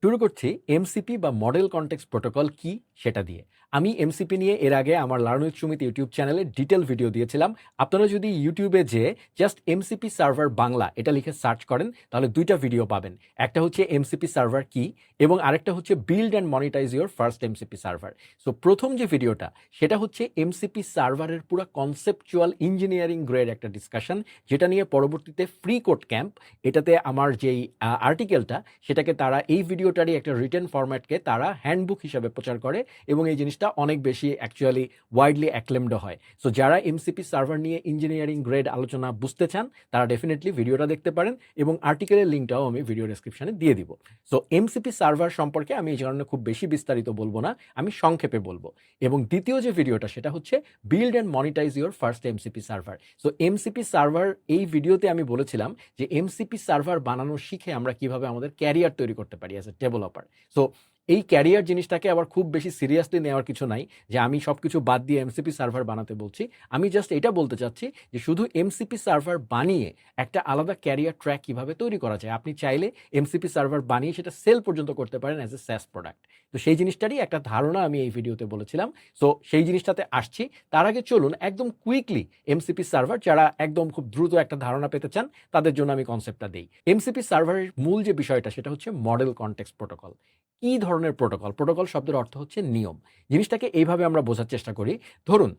শুরু করছি এমসিপি বা মডেল কনটেক্সট প্রোটোকল কি সেটা দিয়ে। আমি এমসিপি নিয়ে এর আগে আমার লার্ন উইথ সুমিত ইউটিউব চ্যানেলে ডিটেল ভিডিও দিয়েছিলাম। আপনারা যদি ইউটিউবে যেয়ে জাস্ট এমসিপি সার্ভার বাংলা এটা লিখে সার্চ করেন তাহলে দুইটা ভিডিও পাবেন। একটা হচ্ছে এমসিপি সার্ভার কি এবং আরেকটা হচ্ছে build and monetize your first MCP server. So প্রথম যে ভিডিওটা সেটা হচ্ছে এমসিপি সার্ভারের পুরো কনসেপচুয়াল ইঞ্জিনিয়ারিং গ্রেড একটা ডিসকাশন, যেটা নিয়ে পরবর্তীতে ফ্রি কোড ক্যাম্প এটাতে আমার যেই আর্টিকেলটা সেটাকে তারা এই ভিডিওটারই একটা রিটেন ফরম্যাটকে তারা হ্যান্ডবুক হিসাবে প্রচার করে এবং এই জিনিসটা অনেক বেশি অ্যাকচুয়ালি ওয়াইডলি অ্যাক্লেমড হয়। সো যারা এমসিপি সার্ভার নিয়ে ইঞ্জিনিয়ারিং গ্রেড আলোচনা বুঝতে চান তারা ডেফিনেটলি ভিডিওটা দেখতে পারেন এবং আর্টিকেলের লিঙ্কটাও আমি ভিডিও ডেসক্রিপশনে দিয়ে দিব। সো এমসিপি সার্ভার সম্পর্কে আমি এই কারণে খুব বেশি বিস্তারিত বলবো না, আমি সংক্ষেপে বলবো। এবং দ্বিতীয় যে ভিডিওটা সেটা হচ্ছে build and monetize your first MCP server. So MCP server এই ভিডিওতে আমি বলেছিলাম যে এমসিপি সার্ভার বানানো শিখে আমরা কিভাবে আমাদের ক্যারিয়ার তৈরি করতে পারি অ্যাজ এ ডেভেলপার। সো এই ক্যারিয়ার জিনিসটাকে আবার খুব বেশি সিরিয়াসলি নেওয়ার কিছু নাই যে আমি সব কিছু বাদ দিয়ে এমসিপি সার্ভার বানাতে বলছি। আমি জাস্ট এটা বলতে চাচ্ছি যে শুধু এমসিপি সার্ভার বানিয়ে একটা আলাদা ক্যারিয়ার ট্র্যাক কিভাবে তৈরি করা যায়। আপনি চাইলে এমসিপি সার্ভার বানিয়ে সেটা সেল পর্যন্ত করতে পারেন অ্যাজ এ স্যাস প্রোডাক্ট। তো সেই জিনিসটারই একটা ধারণা আমি এই ভিডিওতে বলেছিলাম। সো সেই জিনিসটাতে আসছি। তার আগে চলুন একদম কুইকলি এমসিপি সার্ভার যারা একদম খুব দ্রুত একটা ধারণা পেতে চান তাদের জন্য আমি কনসেপ্টটা দিই। এমসিপি সার্ভারের মূল যে বিষয়টা সেটা হচ্ছে মডেল কনটেক্সট প্রোটোকল। কি ধরনের প্রোটোকল? প্রোটোকল শব্দের অর্থ হচ্ছে নিয়ম। জিনিসটাকে এইভাবে আমরা বোঝার চেষ্টা করি। ধরুন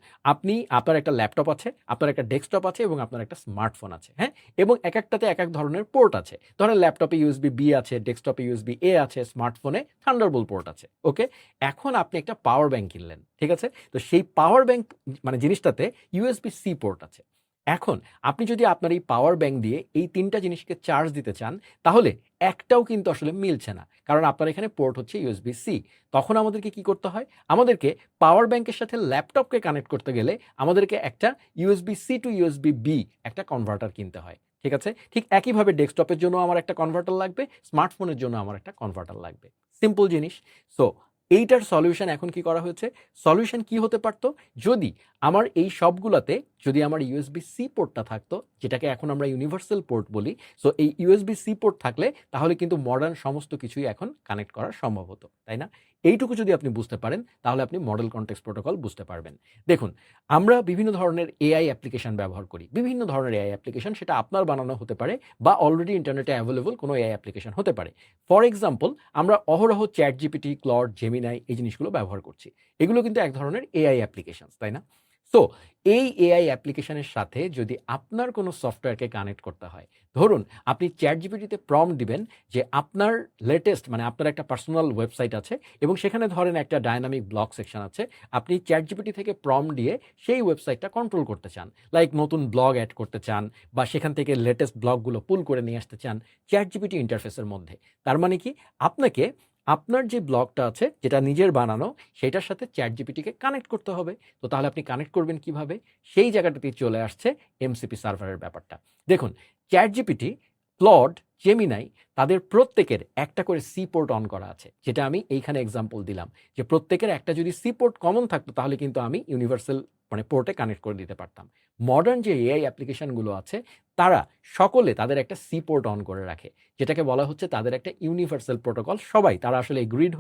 আপনার একটা ল্যাপটপ আছে, আপনার একটা ডেস্কটপ আছে এবং আপনার একটা স্মার্টফোন আছে, হ্যাঁ? এবং একেকটাতে এক ধরনের পোর্ট আছে। ধরেন ল্যাপটপে ইউএসবি বি আছে, ডেস্কটপে ইউএসবি এ আছে, স্মার্টফোনে থান্ডারবোল্ট পোর্ট আছে। ওকে? এখন আপনি একটা পাওয়ার ব্যাংক কিনলেন। ঠিক আছে? তো সেই পাওয়ার ব্যাংক মানে জিনিসটাতে ইউএসবি সি পোর্ট আছে। এখন আপনি যদি আপনার এই পাওয়ার ব্যাংক দিয়ে এই ৩ টা জিনিসকে চার্জ দিতে চান, তাহলে একটাও কিন্তু আসলে মিলছে না। কারণ আপনার এখানে পোর্ট হচ্ছে ইউএসবি সি। তখন আমাদেরকে কি করতে হয়? আমাদেরকে পাওয়ার ব্যাংকের সাথে ল্যাপটপকে কানেক্ট করতে গেলে আমাদেরকে একটা USB C to USB B একটা কনভার্টার কিনতে হয়। ঠিক আছে? ঠিক একইভাবে ডেস্কটপের জন্য আমার একটা কনভার্টার লাগবে, স্মার্টফোনের জন্য আমার একটা কনভার্টার লাগবে। সিম্পল জিনিস। সো এইটার সলিউশন এখন কি করা হয়েছে? সলিউশন কি হতে পারত? যদি আমার এই সবগুলাতে যদি আমার ইউএসবি সি পোর্টটা থাকতো, যেটাকে এখন আমরা ইউনিভার্সাল পোর্ট বলি। সো এই ইউএসবি সি পোর্ট থাকলে তাহলে কিন্তু মডার্ন সমস্ত কিছুই এখন কানেক্ট করা সম্ভব হতো, তাই না? এইটুকু যদি আপনি বুঝতে পারেন তাহলে আপনি মডেল কনটেক্সট প্রোটোকল বুঝতে পারবেন। দেখুন, আমরা বিভিন্ন ধরনের এআই অ্যাপ্লিকেশন ব্যবহার করি। বিভিন্ন ধরনের এআই অ্যাপ্লিকেশন, সেটা আপনার বানানো হতে পারে বা অলরেডি ইন্টারনেটে অ্যাভেলেবল কোনো এআই অ্যাপ্লিকেশন হতে পারে। ফর এক্সাম্পল, আমরা অহরহ চ্যাটজিপিটি, ক্লড, জেমিনাই এই জিনিসগুলো ব্যবহার করছি। এগুলো কিন্তু এক ধরনের এআই অ্যাপ্লিকেশনস, তাই না? সো এই এআই অ্যাপ্লিকেশনের সাথে যদি আপনার কোনো সফটওয়্যারকে কানেক্ট করতে হয়, ধরুন আপনি চ্যাটজিপিটিতে প্রম্পট দিবেন যে আপনার লেটেস্ট মানে আপনার একটা পার্সোনাল ওয়েবসাইট আছে এবং সেখানে ধরেন একটা ডায়নামিক ব্লগ সেকশন আছে। আপনি চ্যাটজিপিটি থেকে প্রম্পট দিয়ে সেই ওয়েবসাইটটা কন্ট্রোল করতে চান। লাইক নতুন ব্লগ অ্যাড করতে চান বা সেখান থেকে লেটেস্ট ব্লগগুলো পুল করে নিয়ে আসতে চান চ্যাটজিপিটি ইন্টারফেসের মধ্যে। তার মানে কি? আপনাকে আপনার যে ব্লগটা আছে যেটা নিজের বানানো সেটার সাথে চ্যাটজিপিটিকে কানেক্ট করতে হবে। তো তাহলে আপনি কানেক্ট করবেন কিভাবে? সেই জায়গাটাতেই চলে আসছে এমসিপি সার্ভারের ব্যাপারটা। দেখুন, চ্যাটজিপিটি, ক্লড, জেমিনাই তাদের প্রত্যেকের একটা করে সি পোর্ট অন করা আছে। যেটা আমি এইখানে এক্সাম্পল দিলাম যে প্রত্যেকের একটা যদি সি পোর্ট কমন থাকতো তাহলে কিন্তু আমি ইউনিভার্সাল মানে পোর্টে কানেক্ট করে দিতে পারতাম। মডার্ন যে এআই অ্যাপ্লিকেশনগুলো আছে তারা সকলে তাদের একটা সি পোর্ট অন করে রাখে। যেটাকে বলা হচ্ছে তাদের একটা ইউনিভার্সাল প্রোটোকল। সবাই তারা আসলে এগ্রিড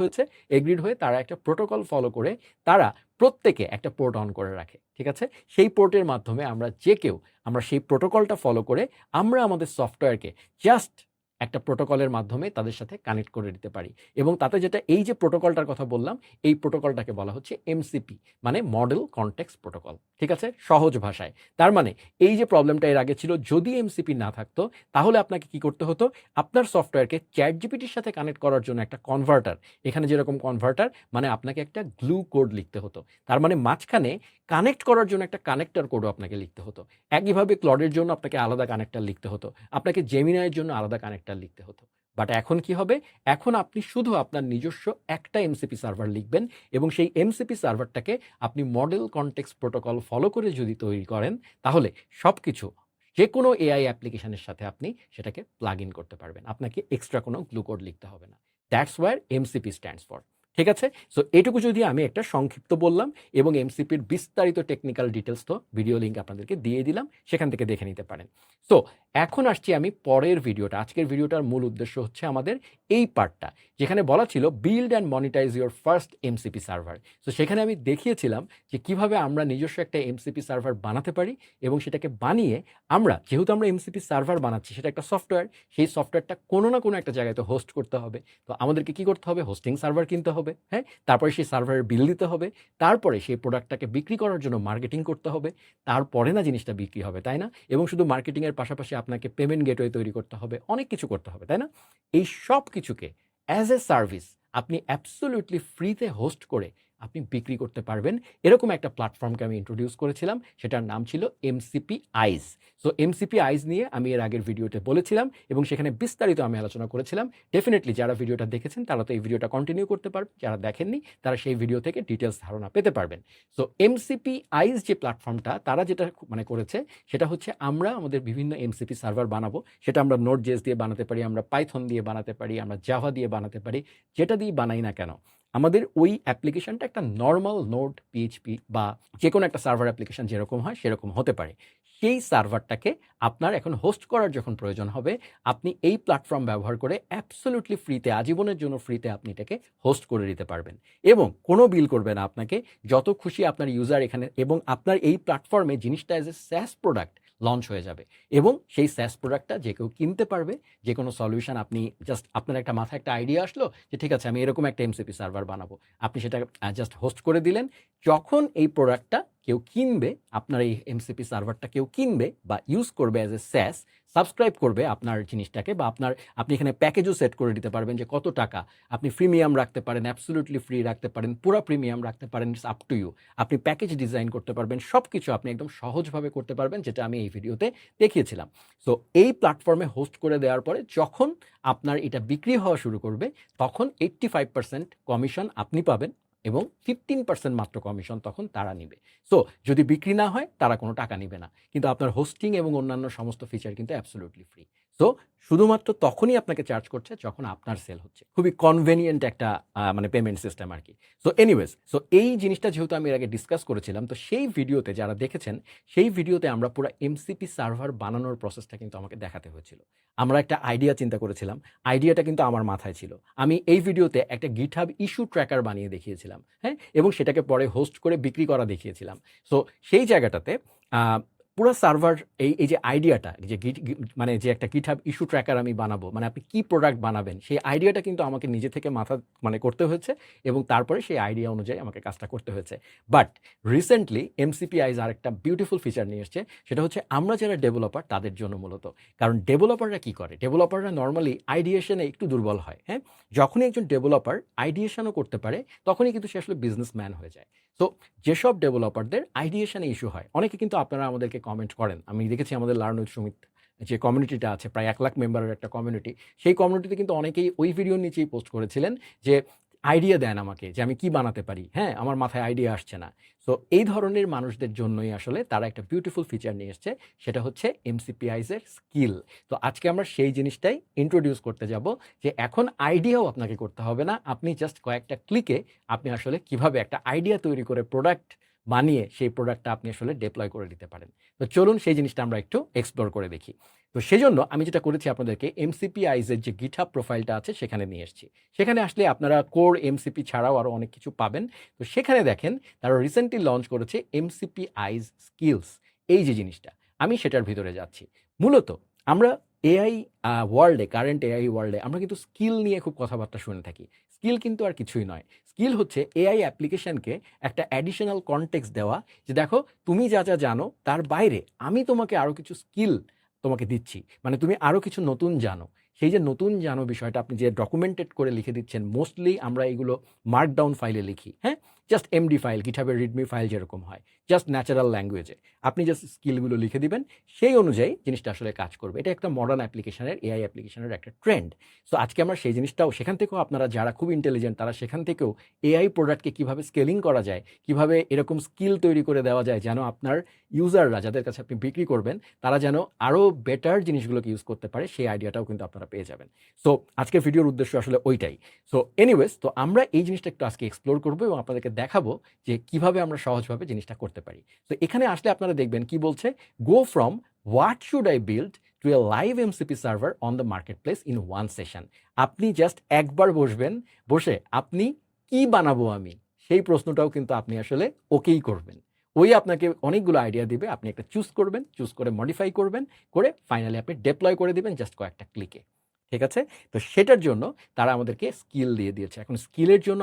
হয়ে তারা একটা প্রোটোকল ফলো করে তারা প্রত্যেকে একটা পোর্ট অন করে রাখে। ঠিক আছে? সেই পোর্টের মাধ্যমে আমরা যে কেউ আমরা সেই প্রোটোকলটা ফলো করে আমরা আমাদের সফটওয়্যারকে জাস্ট একটা প্রোটোকলের মাধ্যমে তাদের সাথে কানেক্ট করে দিতে পারি। এবং তাতে যেটা এই যে প্রোটোকলটার কথা বললাম, এই প্রোটোকলটাকে বলা হচ্ছে এমসিপি, মানে মডেল কনটেক্সট প্রোটোকল। ঠিক আছে? সহজ ভাষায়। তার মানে এই যে প্রবলেমটা এর আগে ছিল, যদি এমসিপি না থাকতো তাহলে আপনাকে কি করতে হতো? আপনার সফটওয়্যারকে চ্যাটজিপিটির সাথে কানেক্ট করার জন্য একটা কনভার্টার, এখানে যেরকম কনভার্টার মানে আপনাকে একটা গ্লু কোড লিখতে হতো। তার মানে মাঝখানে কানেক্ট করার জন্য একটা কানেক্টর কোডও আপনাকে লিখতে হতো। একইভাবে ক্লডের জন্য আপনাকে আলাদা কানেক্টর লিখতে হতো। আপনাকে জেমিনাইয়ের জন্য আলাদা কানেক্টর লিখতে হতো। বাট এখন কি হবে? এখন আপনি শুধু আপনার নিজস্ব একটা এমসিপি সার্ভার লিখবেন এবং সেই এমসিপি সার্ভারটাকে আপনি মডেল কনটেক্সট প্রোটোকল ফলো করে যদি তৈরি করেন, তাহলে সবকিছু যেকোনো এআই অ্যাপ্লিকেশনের সাথে আপনি সেটাকে প্লাগ ইন করতে পারবেন। আপনাকে এক্সট্রা কোনো গ্লু কোড লিখতে হবে না। That's where MCP stands for. ঠিক আছে? সো এটুকু যদি আমি একটা সংক্ষিপ্ত বললাম এবং এমসিপির বিস্তারিত টেকনিক্যাল ডিটেলস তো ভিডিও লিঙ্ক আপনাদেরকে দিয়ে দিলাম, সেখান থেকে দেখে নিতে পারেন। সো এখন আসছি আমি পরের ভিডিওটা। আজকের ভিডিওটার মূল উদ্দেশ্য হচ্ছে আমাদের এই পার্টটা, যেখানে বলা ছিল build and monetize your first MCP server. So সেখানে আমি দেখিয়েছিলাম যে কিভাবে আমরা নিজস্ব একটা এমসিপি সার্ভার বানাতে পারি এবং সেটাকে বানিয়ে আমরা, যেহেতু আমরা এমসিপি সার্ভার বানাচ্ছি, সেটা একটা সফটওয়্যার, সেই সফটওয়্যারটা কোনো না কোনো একটা জায়গায় তো হোস্ট করতে হবে। তো আমাদেরকে কি করতে হবে? হোস্টিং সার্ভার কিনতে হবে, হ্যাঁ? তারপরে সেই সার্ভারের বিল দিতে হবে, তারপরে সেই প্রোডাক্টটাকে বিক্রি করার জন্য মার্কেটিং করতে হবে, তারপরে না জিনিসটা বিক্রি হবে, তাই না? এবং শুধু মার্কেটিংয়ের পাশাপাশি আপনাকে পেমেন্ট গেটওয়ে তৈরি করতে হবে, অনেক কিছু করতে হবে, তাই না? এই সব কিছুকে অ্যাজ এ সার্ভিস আপনি অ্যাবসোলিউটলি ফ্রিতে হোস্ট করে আপনি বিক্রি করতে পারবেন। এরকম একটা প্ল্যাটফর্মকে আমি ইন্ট্রোডিউস করেছিলাম, সেটার নাম ছিল এমসিপি আইজ। সো এমসিপি আইজ নিয়ে আমি এর আগের ভিডিওতে বলেছিলাম এবং সেখানে বিস্তারিত আমি আলোচনা করেছিলাম। ডেফিনেটলি যারা ভিডিওটা দেখেছেন তারা তো এই ভিডিওটা কন্টিনিউ করতে পারবেন, যারা দেখেননি তারা সেই ভিডিও থেকে ডিটেলস ধারণা পেতে পারবেন। সো এমসিপি আইজ যে প্ল্যাটফর্মটা তারা যেটা মানে করেছে সেটা হচ্ছে আমরা আমাদের বিভিন্ন এমসিপি সার্ভার বানাবো। সেটা আমরা নোড জেএস দিয়ে বানাতে পারি, আমরা পাইথন দিয়ে বানাতে পারি, আমরা জাভা দিয়ে বানাতে পারি, যেটা দিয়ে বানাই না কেন আমাদের ওই অ্যাপ্লিকেশনটা একটা নর্মাল নোড পিএইচপি বা যে কোনো একটা সার্ভার অ্যাপ্লিকেশন যেরকম হয় সেরকম হতে পারে। সেই সার্ভারটাকে আপনার এখন হোস্ট করার যখন প্রয়োজন হবে, আপনি এই প্ল্যাটফর্ম ব্যবহার করে অ্যাবসোলিউটলি ফ্রিতে, আজীবনের জন্য ফ্রিতে আপনি এটাকে হোস্ট করে দিতে পারবেন এবং কোনো বিল করবে না আপনাকে। যত খুশি আপনার ইউজার এখানে, এবং আপনার এই প্ল্যাটফর্মে জিনিসটা অ্যাজ এ স্যাস প্রোডাক্ট লঞ্চ হয়ে যাবে এবং সেই স্যাস প্রোডাক্টটা যে কেউ কিনতে পারবে। যে কোনো সলিউশন আপনি জাস্ট, আপনার একটা মাথায় একটা আইডিয়া আসলো যে ঠিক আছে আমি এরকম একটা এমসিপি সার্ভার বানাবো, আপনি সেটা জাস্ট হোস্ট করে দিলেন। যখন এই প্রোডাক্টটা কেউ কিনবে, আপনার এই এমসিপি সার্ভারটা কেউ কিনবে বা ইউজ করবে অ্যাজ এ স্যাস, সাবস্ক্রাইব করবে আপনার জিনিসটাকে, বা আপনি এখানে প্যাকেজও সেট করে দিতে পারবেন যে কত টাকা আপনি প্রিমিয়াম রাখতে পারেন, অ্যাবসোলিউটলি ফ্রি রাখতে পারেন, পুরো প্রিমিয়াম রাখতে পারেন, ইটস আপ টু ইউ। আপনি প্যাকেজ ডিজাইন করতে পারবেন, সব কিছু আপনি একদম সহজভাবে করতে পারবেন, যেটা আমি এই ভিডিওতে দেখিয়েছিলাম। সো এই প্ল্যাটফর্মে হোস্ট করে দেওয়ার পরে যখন আপনার এটা বিক্রি হওয়া শুরু করবে, তখন 85% কমিশন আপনি পাবেন এবং 15% মাত্র কমিশন তখন তারা নিবে। সো যদি বিক্রি না হয় তারা কোনো টাকা নিবে না, কিন্তু আপনার হোস্টিং এবং অন্যান্য সমস্ত ফিচার কিন্তু অ্যাবসোলিউটলি ফ্রি। সো শুধুমাত্র তখনই আপনাকে চার্জ করছে যখন আপনার সেল হচ্ছে। খুবই কনভেনিয়েন্ট একটা মানে পেমেন্ট সিস্টেম আর কি। সো এনিওয়েজ, সো এই জিনিসটা যেহেতু আমি এর আগে ডিসকাস করেছিলাম, তো সেই ভিডিওতে যারা দেখেছেন, সেই ভিডিওতে আমরা পুরো এমসিপি সার্ভার বানানোর প্রসেসটা কিন্তু আমাকে দেখাতে হয়েছিল। আমরা একটা আইডিয়া চিন্তা করেছিলাম, আইডিয়াটা কিন্তু আমার মাথায় ছিল। আমি এই ভিডিওতে একটা গিটহাব ইস্যু ট্র্যাকার বানিয়ে দেখিয়েছিলাম, হ্যাঁ? এবং সেটাকে পরে হোস্ট করে বিক্রি করা দেখিয়েছিলাম। সো সেই জায়গাটাতে পুরো সার্ভার, এই যে আইডিয়াটা, যে মানে যে একটা গিটহাব ইস্যু ট্র্যাকার আমি বানাবো, মানে আপনি কি প্রোডাক্ট বানাবেন সেই আইডিয়াটা কিন্তু আমাকে নিজে থেকে মাথা মানে করতে হয়েছে এবং তারপরে সেই আইডিয়া অনুযায়ী আমাকে কাজটা করতে হয়েছে। বাট রিসেন্টলি এমসিপি আইজ আরেকটা বিউটিফুল ফিচার নিয়ে এসছে, সেটা হচ্ছে আমরা যারা ডেভেলপার তাদের জন্য মূলত। কারণ ডেভেলপাররা কি করে? ডেভেলপাররা নর্মালি আইডিয়েশনে একটু দুর্বল হয়, হ্যাঁ? যখনই একজন ডেভেলপার আইডিয়েশনও করতে পারে তখনই কিন্তু সে আসলে বিজনেসম্যান হয়ে যায়। তো যেসব ডেভেলপারদের আইডিয়েশনে ইস্যু হয়, অনেকে কিন্তু আপনারা আমাদেরকে কমেন্ট করেন, আমি দেখেছি আমাদের লার্ন উইথ সুমিত যে কমিউনিটিটা আছে, প্রায় 1 লাখ মেম্বারের একটা কমিউনিটি, সেই কমিউনিটিতে কিন্তু অনেকেই ওই ভিডিওর নিচেই পোস্ট করেছিলেন যে আইডিয়া দেন আমাকে যে আমি কি বানাতে পারি, হ্যাঁ? আমার মাথায় আইডিয়া আসছে না। সো এই ধরনের মানুষদের জন্যই আসলে তারা একটা বিউটিফুল ফিচার নিয়ে এসছে, সেটা হচ্ছে এমসিপিআইজের স্কিল। তো আজকে আমরা সেই জিনিসটাই ইন্ট্রোডিউস করতে যাব, যে এখন আইডিয়াও আপনাকে করতে হবে না, আপনি জাস্ট কয়েকটা ক্লিকে আপনি আসলে কিভাবে একটা আইডিয়া তৈরি করে প্রোডাক্ট বানিয়ে সেই প্রোডাক্টটা আপনি আসলে ডেপ্লয় করে দিতে পারেন। তো চলুন সেই জিনিসটা আমরা একটু এক্সপ্লোর করে দেখি। তো সেজন্য আমি যেটা করেছি, আপনাদেরকে এমসিপিআইজের যে গিটহাব প্রোফাইলটা আছে সেখানে নিয়ে এসেছি। সেখানে আসলে আপনারা কোর এমসিপি ছাড়াও আরও অনেক কিছু পাবেন। তো সেখানে দেখেন তারা রিসেন্টলি লঞ্চ করেছে এমসিপিআইজ স্কিলস, এই যে জিনিসটা, আমি সেটার ভিতরে যাচ্ছি। মূলত আমরা এআই ওয়ার্ল্ডে, কারেন্ট এআই ওয়ার্ল্ডে আমরা কিন্তু স্কিল নিয়ে খুব কথাবার্তা শুনে থাকি। স্কিল কিন্তু আর কিছুই নয়। স্কিল হচ্ছে এআই অ্যাপ্লিকেশনকে একটা অ্যাডিশনাল কনটেক্সট দেওয়া, যে দেখো তুমি যা যা জানো তার বাইরে আমি তোমাকে আরও কিছু স্কিল তোমাকে দিচ্ছি, মানে তুমি আরও কিছু নতুন জানো। সেই যে নতুন জানো বিষয়টা আপনি যে ডকুমেন্টেড করে লিখে দিচ্ছেন, মোস্টলি আমরা এগুলো মার্কডাউন ফাইলে লিখি, হ্যাঁ? জাস্ট এমডি ফাইল, গিটহাবের রিডমি ফাইল যেরকম হয়, জাস্ট ন্যাচারাল ল্যাঙ্গুয়েজে আপনি জাস্ট স্কিলগুলো লিখে দিবেন, সেই অনুযায়ী জিনিসটা আসলে কাজ করবে। এটা একটা মডার্ন অ্যাপ্লিকেশনের, এআই অ্যাপ্লিকেশনের একটা ট্রেন্ড। সো আজকে আমরা সেই জিনিসটাও, সেখান থেকেও আপনারা যারা খুব ইন্টেলিজেন্ট তারা সেখান থেকেও এআই প্রোডাক্টকে কীভাবে স্কেলিং করা যায়, কীভাবে এরকম স্কিল তৈরি করে দেওয়া যায় যেন আপনার ইউজাররা, যাদের কাছে আপনি বিক্রি করবেন, তারা যেন আরও বেটার জিনিসগুলোকে ইউজ করতে পারে, সেই আইডিয়াটাও কিন্তু আপনারা পেয়ে যাবেন। সো আজকের ভিডিওর উদ্দেশ্য আসলে ওইটাই। সো এনিওয়েজ, তো আমরা এই জিনিসটা একটু আজকে এক্সপ্লোর করবো এবং আপনাদেরকে দেখাবো যে কিভাবে আমরা সহজভাবে জিনিসটা করতে পারি। তো এখানে আসলে আপনারা দেখবেন কি বলছে, go from what should I build to a live MCP server on the marketplace in one session. আপনি জাস্ট একবার বসবেন, বসে আপনি কি বানাবো আমি, সেই প্রশ্নটাও কিন্তু আপনি আসলে ওকেই করবেন। ওই আপনাকে অনেকগুলো আইডিয়া দিবে, আপনি একটা চুজ করবেন, চুজ করে মডিফাই করবেন, করে ফাইনালি আপনি ডেপ্লয় করে দিবেন জাস্ট কয়েকটা ক্লিকে। ঠিক আছে? তো সেটার জন্য তারা আমাদেরকে স্কিল দিয়ে দিয়েছে। এখন স্কিলের জন্য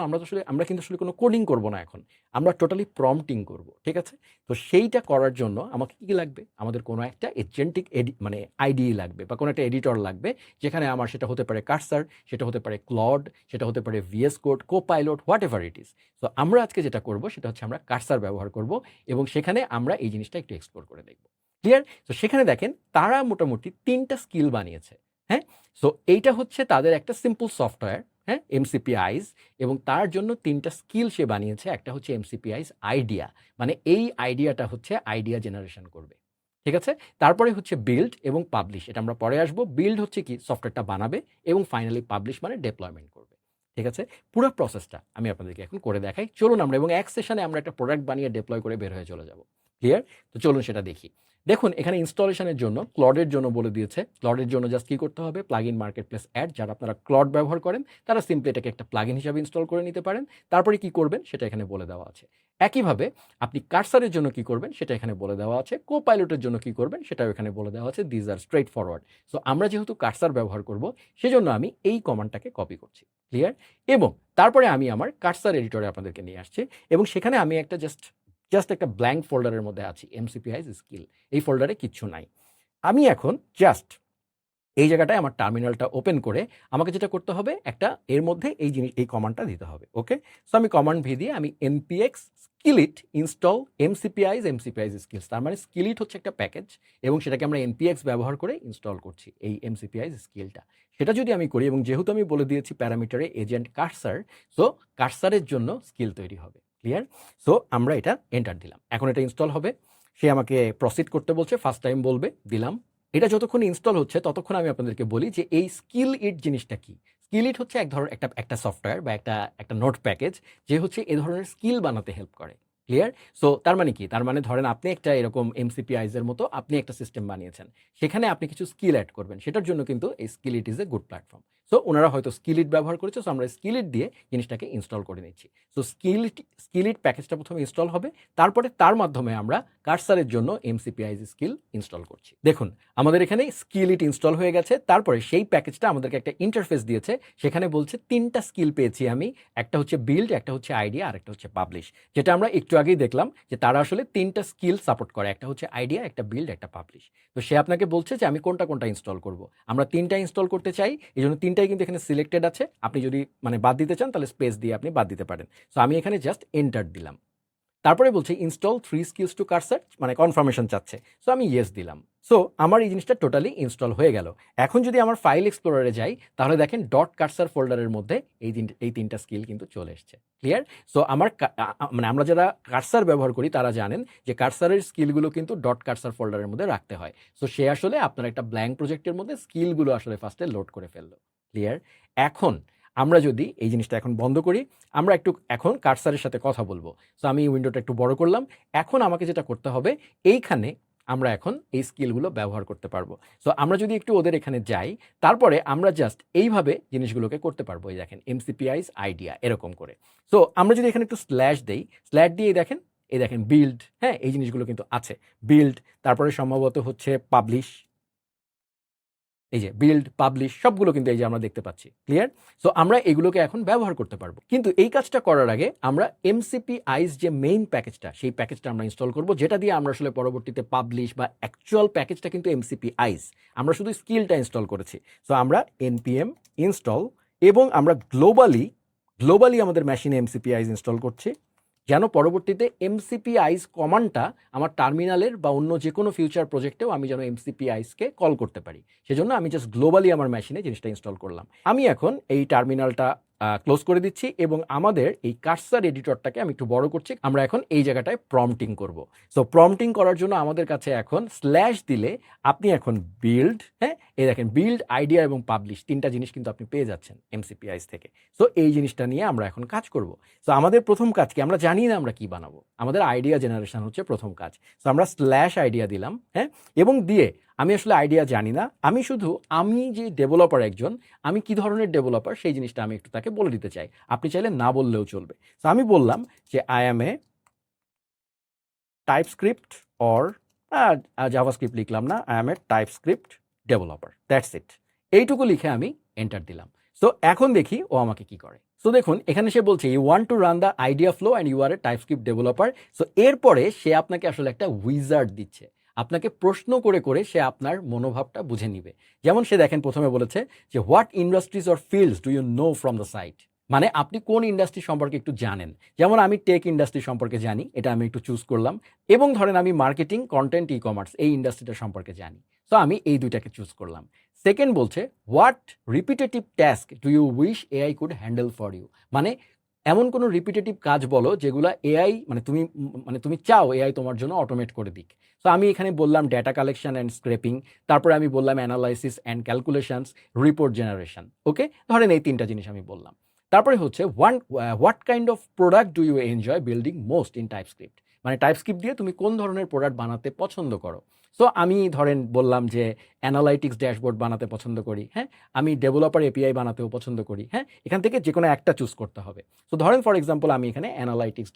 আমরা কিন্তু আসলে কোনো কোডিং করব না এখন। আমরা টোটালি প্রম্পটিং করব। ঠিক আছে? তো সেইটা করার জন্য আমাকে কি লাগবে? আমাদের কোনো একটা এজেন্টিক মানে আইডিই লাগবে বা কোনো একটা এডিটর লাগবে, যেখানে আমার সেটা হতে পারে কার্সার, সেটা হতে পারে ক্লড, সেটা হতে পারে VS code, Copilot, whatever it is. তো আমরা আজকে যেটা করব সেটা হচ্ছে আমরা কার্সার ব্যবহার করব এবং সেখানে আমরা এই জিনিসটা একটু এক্সপ্লোর করে দেখব। ক্লিয়ার? তো সেখানে দেখেন তারা মোটামুটি ৩টা স্কিল বানিয়েছে। হ্যাঁ? সো এইটা হচ্ছে তাদের একটা সিম্পল সফটওয়্যার, হ্যাঁ, এমসিপি আইজ, এবং তার জন্য 3টা স্কিল সে বানিয়েছে। একটা হচ্ছে এমসিপি আইজ আইডিয়া, মানে এই আইডিয়াটা হচ্ছে আইডিয়া জেনারেশন করবে। ঠিক আছে? তারপরে হচ্ছে বিল্ড এবং পাবলিশ, এটা আমরা পরে আসবো। বিল্ড হচ্ছে কি, সফটওয়্যারটা বানাবে, এবং ফাইনালি পাবলিশ মানে ডেপ্লয়মেন্ট করবে। ঠিক আছে? পুরো প্রসেসটা আমি আপনাদেরকে এখন করে দেখাই। চলুন আমরা, এবং এক সেশনে আমরা একটা প্রোডাক্ট বানিয়ে ডেপ্লয় করে বের হয়ে চলে যাব। ক্লিয়ার? তো চলুন সেটা দেখি। দেখুন এখানে ইনস্টলেশনের জন্য ক্লডের জন্য বলে দিয়েছে। ক্লডের জন্য জাস্ট কি করতে হবে, প্লাগইন মার্কেটপ্লেস অ্যাড, যারা আপনারা ক্লড ব্যবহার করেন তারা সিম্পলি এটাকে একটা প্লাগইন হিসাবে ইনস্টল করে নিতে পারেন। তারপরে কি করবেন সেটা এখানে বলে দেওয়া আছে। একইভাবে আপনি কার্সারের জন্য কি করবেন সেটা এখানে বলে দেওয়া আছে। কোপাইলটের জন্য কি করবেন সেটাও এখানে বলে দেওয়া আছে। These are straight forward. So আমরা যেহেতু কার্সার ব্যবহার করব, সেজন্য আমি এই কমান্ডটাকে কপি করছি। ক্লিয়ার? এবং তারপরে আমি আমার কার্সার এডিটরে আপনাদেরকে নিয়ে আসছি, এবং সেখানে আমি একটা জাস্ট একটা ব্ল্যাঙ্ক ফোল্ডারের মধ্যে আছি, এমসিপি আইজ স্কিল। এই ফোল্ডারে কিচ্ছু নাই। আমি এখন জাস্ট এই জায়গাটায় আমার টার্মিনালটা ওপেন করে আমাকে যেটা করতে হবে, একটা এর মধ্যে এই কমান্ডটা দিতে হবে। ওকে? সো আমি কমান্ড ভি দিয়ে আমি npx skillit ইনস্টল এমসিপি আইজ স্কিলস, তার মানে skillit হচ্ছে একটা প্যাকেজ, এবং সেটাকে আমরা npx ব্যবহার করে ইনস্টল করছি এই এমসিপি আইজ স্কিলটা। সেটা যদি আমি করি, এবং যেহেতু আমি বলে দিয়েছি প্যারামিটারে এজেন্ট কার্সার, সো কার্সারের জন্য স্কিল তৈরি হবে। ক্লিয়ার? সো আমরা এটা এন্টার দিলাম, এখন এটা ইনস্টল হবে। সে আমাকে প্রসিড করতে বলছে, ফার্স্ট টাইম বলবে, দিলাম। এটা যতক্ষণ ইনস্টল হচ্ছে ততক্ষণ আমি আপনাদেরকে বলি যে এই স্কিল ইট জিনিসটা কি। স্কিল ইট হচ্ছে এক ধরনের একটা সফটওয়্যার বা একটা নোট প্যাকেজ, যে হচ্ছে এ ধরনের স্কিল বানাতে হেল্প করে। ক্লিয়ার? সো তার মানে কি, তার মানে ধরেন আপনি একটা এরকম এমসিপি আইজের মতো আপনি একটা সিস্টেম বানিয়েছেন, সেখানে আপনি কিছু স্কিল অ্যাড করবেন, সেটার জন্য কিন্তু এই skill it is a good platform. So ওনারা হয়তো স্কিল ইট ব্যবহার করেছে, সো আমরা স্কিল ইট দিয়ে জিনিসটাকে ইনস্টল করে নিচ্ছি। সো স্কিল ইট প্যাকেজটা প্রথমে ইনস্টল হবে, তারপরে তার মাধ্যমে আমরা কার্সারের জন্য এমসিপি আইজ স্কিল ইনস্টল করছি। দেখুন আমাদের এখানে স্কিল ইট ইনস্টল হয়ে গেছে। তারপরে সেই প্যাকেজটা আমাদেরকে একটা ইন্টারফেস দিয়েছে, সেখানে বলছে 3টা স্কিল পেয়েছি আমি, একটা হচ্ছে বিল্ড, একটা হচ্ছে আইডিয়া, আর একটা হচ্ছে পাবলিশ। যেটা আমরা একটু আগেই দেখলাম যে তারা আসলে 3টা স্কিল সাপোর্ট করে, একটা হচ্ছে আইডিয়া, একটা বিল্ড, একটা পাবলিশ। তো সে আপনাকে বলছে যে আমি কোনটা ইনস্টল করব। আমরা 3টা ইনস্টল করতে চাই, এই জন্য 3টাই কিন্তু এখানে সিলেক্টেড আছে। আপনি যদি মানে বাদ দিতে চান তাহলে স্পেস দিয়ে আপনি বাদ দিতে পারেন। সো আমি এখানে জাস্ট এন্টার দিলাম। তারপরে বলছে ইনস্টল 3 স্কিলস টু কার্সার, মানে কনফার্মেশন চাচ্ছে। সো আমি ইয়েস দিলাম। সো আমার এই জিনিসটা টোটালি ইনস্টল হয়ে গেল। এখন যদি আমার ফাইল এক্সপ্লোরারে যাই, তাহলে দেখেন ডট কার্সার ফোল্ডারের মধ্যে এই 3টা স্কিল কিন্তু চলে এসছে। ক্লিয়ার? সো আমার মানে আমরা যারা কার্সার ব্যবহার করি তারা জানেন যে কার্সারের স্কিলগুলো কিন্তু ডট কার্সার ফোল্ডারের মধ্যে রাখতে হয়। সো সে আসলে আপনার একটা ব্ল্যাঙ্ক প্রজেক্টের মধ্যে স্কিলগুলো আসলে ফার্স্টে লোড করে ফেললো। ক্লিয়ার? এখন আমরা যদি এই জিনিসটা এখন বন্ধ করি, আমরা একটু এখন কার্সারের সাথে কথা বলবো। সো আমি উইন্ডোটা একটু বড় করলাম। এখন আমাকে যেটা করতে হবে, এইখানে আমরা এখন এই স্কিলগুলো ব্যবহার করতে পারবো। সো আমরা যদি একটু ওদের এখানে যাই, তারপরে আমরা জাস্ট এইভাবে জিনিসগুলোকে করতে পারবো। এই দেখেন এমসিপি আইজ আইডিয়া এরকম করে। সো আমরা যদি এখানে একটু স্ল্যাশ দেই, স্ল্যাশ দিয়ে এই দেখেন বিল্ড, হ্যাঁ, এই জিনিসগুলো কিন্তু আছে। বিল্ড, তারপরে সম্ভবত হচ্ছে পাবলিশ, এই যে বিল্ড, পাবলিশ সবগুলো কিন্তু এই যে আমরা দেখতে পাচ্ছি। ক্লিয়ার? সো আমরা এগুলোকে এখন ব্যবহার করতে পারবো। কিন্তু এই কাজটা করার আগে আমরা এমসিপি আইজ যে মেইন প্যাকেজটা, সেই প্যাকেজটা আমরা ইনস্টল করব, যেটা দিয়ে আমরা আসলে পরবর্তীতে পাবলিশ বা অ্যাকচুয়াল প্যাকেজটা কিন্তু এমসিপি আইজ, আমরা শুধু স্কিলটা ইনস্টল করেছি। সো আমরা npm ইনস্টল, এবং আমরা গ্লোবালি আমাদের মেশিনে এমসিপি আইজ ইনস্টল করছি। যেন পরবর্তীতে এমসিপি আইস কমান্ডটা আমার টার্মিনালের বা অন্য যে কোনো ফিউচার প্রজেক্টেও আমি যেন এমসিপি আইসকে কল করতে পারি। সেজন্য আমি জাস্ট গ্লোবালি আমার মেশিনে জিনিসটা ইনস্টল করলাম। আমি এখন এই টার্মিনালটা ক্লোজ করে দিচ্ছি এবং আমাদের এই কার্সার এডিটরটাকে আমি একটু বড় করছি। আমরা এখন এই জায়গাটায় প্রম্পটিং করব। সো প্রম্পটিং করার জন্য আমাদের কাছে এখন স্ল্যাশ দিলে আপনি এখন বিল্ড, হ্যাঁ, এই দেখেন বিল্ড, আইডিয়া এবং পাবলিশ ৩টা জিনিস কিন্তু আপনি পেয়ে যাচ্ছেন এমসিপি আইস থেকে। সো এই জিনিসটা নিয়ে আমরা এখন কাজ করব। সো আমাদের প্রথম কাজ কি, আমরা জানি না আমরা কি বানাবো, আমাদের আইডিয়া জেনারেশন হচ্ছে প্রথম কাজ। সো আমরা স্ল্যাশ আইডিয়া দিলাম, হ্যাঁ, এবং দিয়ে আমি আসলে আইডিয়া জানি না, আমি যে ডেভেলপার একজন, আমি কি ধরনের ডেভেলপার সেই জিনিসটা আমি একটু তাকে বলে দিতে চাই। আপনি চাইলে না বললেও চলবে। সো আমি বললাম যে I am A TypeScript or JavaScript লিখলাম না, I am A TypeScript developer, that's it. এইটুকু লিখে আমি এন্টার দিলাম। সো এখন দেখি ও আমাকে কি করে। সো দেখুন এখানে সে বলছে you want to run the idea flow and you are a TypeScript developer. So এরপরে সে আপনাকে আসলে একটা উইজার্ড দিচ্ছে, আপনাকে প্রশ্ন করে করে সে আপনার মনোভাবটা বুঝে নিবে। যেমন সে দেখেন প্রথমে বলেছে যে what industries or fields do you know from the site, মানে আপনি কোন ইন্ডাস্ট্রি সম্পর্কে একটু জানেন। যেমন আমি টেক ইন্ডাস্ট্রি সম্পর্কে জানি, এটা আমি একটু চুজ করলাম। এবং ধরেন আমি মার্কেটিং, কন্টেন্ট, ই কমার্স এই ইন্ডাস্ট্রিটা সম্পর্কে জানি। সো আমি এই দুইটাকে চুজ করলাম। সেকেন্ড বলছে what repetitive task do you wish AI could handle for you, মানে এমন কোনো রিপিটেটিভ কাজ বলো যেগুলো এআই, মানে তুমি চাও এআই তোমার জন্য অটোমেট করে দিক। সো আমি এখানে বললাম ডেটা কালেকশন অ্যান্ড স্ক্রেপিং, তারপরে আমি বললাম analysis and calculations, report generation. Okay, ধরেন এই 3টা জিনিস আমি বললাম। তারপরে হচ্ছে what kind of product do you enjoy building most in TypeScript, মানে টাইপস্ক্রিপ্ট দিয়ে তুমি কোন ধরনের প্রোডাক্ট বানাতে পছন্দ করো। সো আমি ধরেন বললাম যে অ্যানালাইটিক্স ড্যাশবোর্ড বানাতে পছন্দ করি, হ্যাঁ, আমি ডেভেলপার এপিআই বানাতেও পছন্দ করি, হ্যাঁ, এখান থেকে যে কোনো একটা চুজ করতে হবে। সো ধরেন ফর এক্সাম্পল আমি এখানে অ্যানালাইটিক্স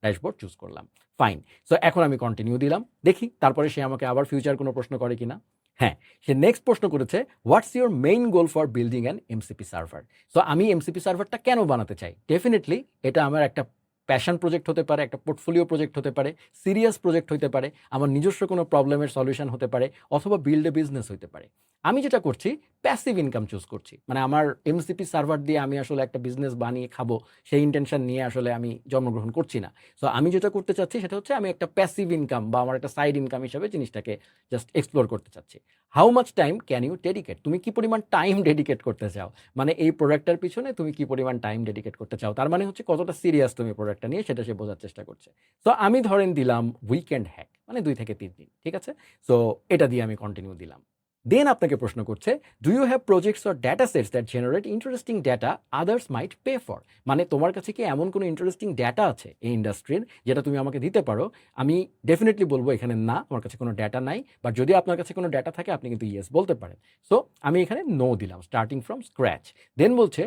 ড্যাশবোর্ড চুজ করলাম, ফাইন। সো এখন আমি কন্টিনিউ দিলাম, দেখি তারপরে সে আমাকে আবার ফিউচার কোনো প্রশ্ন করে কিনা। হ্যাঁ, সে নেক্সট প্রশ্ন করেছে what's your main goal for building an MCP server. So আমি এমসিপি সার্ভারটা কেন বানাতে চাই, ডেফিনেটলি এটা আমার একটা প্যাশন প্রজেক্ট হতে পারে, একটা পোর্টফোলিও প্রজেক্ট হতে পারে, সিরিয়াস প্রজেক্ট হতে পারে, আমার নিজস্ব কোনো প্রবলেমের সলিউশন হতে পারে, অথবা বিল্ড এ বিজনেস হতে পারে। আমি যেটা করছি প্যাসিভ ইনকাম চুজ করছি, মানে আমার এমসিপি সার্ভার দিয়ে আমি আসলে একটা বিজনেস বানিয়ে খাবো সেই ইন্টেনশন নিয়ে আসলে আমি জন্মগ্রহণ করছি না। সো আমি যেটা করতে চাচ্ছি সেটা হচ্ছে আমি একটা প্যাসিভ ইনকাম বা আমার একটা সাইড ইনকাম হিসাবে জিনিসটাকে জাস্ট এক্সপ্লোর করতে চাচ্ছি। How much time can you dedicate, তুমি কি পরিমাণ টাইম ডেডিকেট করতে চাও, মানে এই প্রোডাক্টটার পিছনে তুমি কি পরিমাণ টাইম ডেডিকেট করতে চাও, তার মানে হচ্ছে কতটা সিরিয়াস তুমি প্রোডাক্টটা নিয়ে সেটা সে বোঝার চেষ্টা করছে। সো আমি ধরেন দিলাম উইকেন্ড হ্যাক, মানে 2 থেকে 3 দিন, ঠিক আছে। সো এটা দিয়ে আমি কন্টিনিউ দিলাম। দেন আপনাকে প্রশ্ন করছে do you have projects or data sets that generate interesting data others might pay for, মানে তোমার কাছে কি এমন কোনো ইন্টারেস্টিং ডেটা আছে এই ইন্ডাস্ট্রির যেটা তুমি আমাকে দিতে পারো। আমি ডেফিনেটলি বলবো এখানে না, আমার কাছে কোনো ডেটা নাই, বাট যদি আপনার কাছে কোনো ডেটা থাকে আপনি কিন্তু ইয়েস বলতে পারেন। সো আমি এখানে নো দিলাম, স্টার্টিং ফ্রম স্ক্র্যাচ। দেন বলছে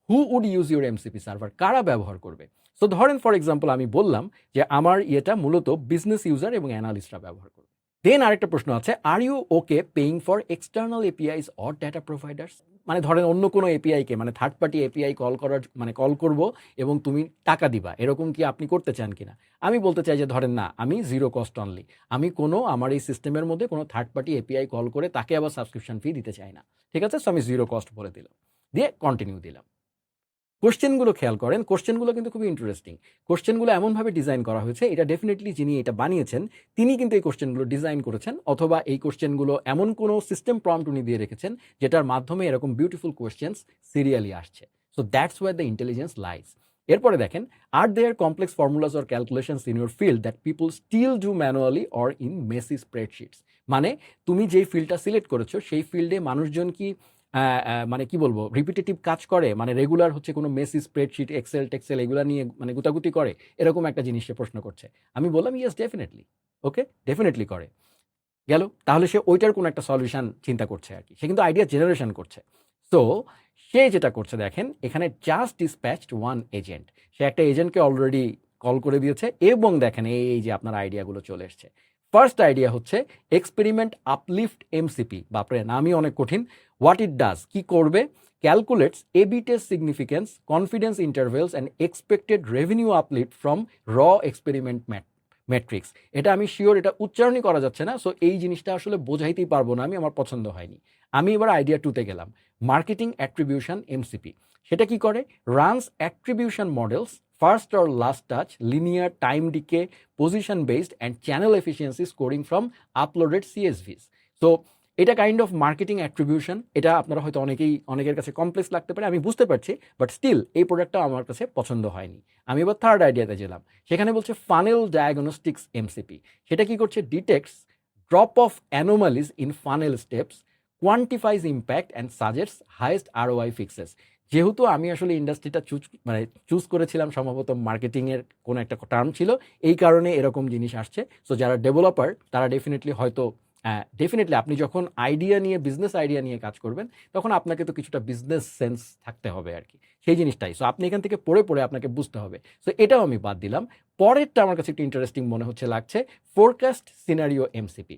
who would use your MCP server, কারা ব্যবহার করবে। সো ধরেন ফর এক্সাম্পল আমি বললাম যে আমার ইয়েটা মূলত বিজনেস ইউজার এবং অ্যানালিস্টরা ব্যবহার করবে। দেন আরেকটা প্রশ্ন আছে are you okay paying for external APIs or data providers, মানে ধরেন অন্য কোনো এপিআইকে, মানে থার্ড পার্টি এপিআই কল করব এবং তুমি টাকা দিবা, এরকম কি আপনি করতে চান কিনা। আমি বলতে চাই যে ধরেন না, আমি জিরো কস্ট অনলি, আমি আমার এই সিস্টেমের মধ্যে কোনো থার্ড পার্টি এপিআই কল করে তাকে আবার সাবস্ক্রিপশন ফি দিতে চাই না, ঠিক আছে। সো আমি জিরো কস্ট বলে দিলাম, দিয়ে কন্টিনিউ দিলাম। কোশ্চেনগুলো খেয়াল করেন, কোশ্চেনগুলো কিন্তু খুবই ইন্টারেস্টিং। কোশ্চেনগুলো এমনভাবে ডিজাইন করা হয়েছে, এটা ডেফিনেটলি যিনি এটা বানিয়েছেন তিনি কিন্তু এই কোশ্চেনগুলো ডিজাইন করেছেন, অথবা এই কোশ্চেনগুলো এমন কোনো সিস্টেম প্রম্পট উনি দিয়ে রেখেছেন যেটার মাধ্যমে এরকম বিউটিফুল কোশ্চেন্স সিরিয়ালি আসছে। So that's where the intelligence lies. এরপরে দেখেন are there complex formulas or calculations in your field that people still do manually or in messy spreadsheets, মানে তুমি যেই ফিল্ডটা সিলেক্ট করেছো সেই ফিল্ডে মানুষজন কি মানে কি বলবো রিপিটেটিভ কাজ করে, মানে রেগুলার হচ্ছে কোনো মেসি স্প্রেডশিট, এক্সেল টেক্সেল এগুলো নিয়ে মানে গুতাগুতি করে, এরকম একটা জিনিস সে প্রশ্ন করছে। আমি বললাম ইয়েস ডেফিনেটলি, ওকে ডেফিনেটলি করে। গেল, তাহলে সে ওইটার কোনো একটা সলিউশন চিন্তা করছে আর কি, সে কিন্তু আইডিয়া জেনারেশন করছে। সো সে যেটা করছে দেখেন এখানে জাস্ট ডিসপ্যাচড ওয়ান এজেন্ট, সে একটা এজেন্টকে অলরেডি কল করে দিয়েছে এবং দেখেন এই যে আপনার আইডিয়াগুলো চলে এসছে। ফার্স্ট আইডিয়া হচ্ছে এক্সপেরিমেন্ট আপলিফট এমসিপি, বাপরে নামই অনেক কঠিন। হোয়াট ইট ডাজ, কি করবে, calculates AB test significance, confidence intervals and expected revenue uplift from raw experiment matrix. এটা আমি শিওর এটা উচ্চারণই করা যাচ্ছে না, সো এই জিনিসটা আসলে বোঝাইতেই পারবো না আমি, আমার পছন্দ হয়নি। আমি এবার আইডিয়া 2তে গেলাম, মার্কেটিং অ্যাট্রিবিউশন এমসিপি। সেটা কি করে, runs attribution models first or last touch, linear, time decay, position based and channel efficiency scoring from uploaded CSVs. So এটা কাইন্ড অফ মার্কেটিং অ্যাট্রিবিউশন। এটা আপনারা হয়তো অনেকের কাছে কমপ্লেক্স লাগতে পারে, আমি বুঝতে পারছি, বাট স্টিল এই প্রোডাক্টটা আমার কাছে পছন্দ হয়নি। আমি এবার থার্ড আইডিয়াতে গেলাম, সেখানে বলছে ফানেল ডায়াগনস্টিক্স এমসিপি। সেটা কি করছে? Detects drop off anomalies in funnel steps, quantifies impact and suggests highest ROI fixes. যেহেতু আমি আসলে ইন্ডাস্ট্রিটা চুজ করেছিলাম, সম্ভবত মার্কেটিংয়ের কোনো একটা টার্ম ছিল, এই কারণে এরকম জিনিস আসছে। সো যারা ডেভেলপার তারা ডেফিনেটলি আপনি যখন বিজনেস আইডিয়া নিয়ে কাজ করবেন, তখন আপনাকে তো কিছুটা বিজনেস সেন্স থাকতে হবে আর কি, সেই জিনিসটাই। সো আপনি এখান থেকে পড়ে পড়ে আপনাকে বুঝতে হবে। সো এটাও আমি বাদ দিলাম। পরেরটা আমার কাছে একটু ইন্টারেস্টিং মনে লাগছে, forecast scenario MCP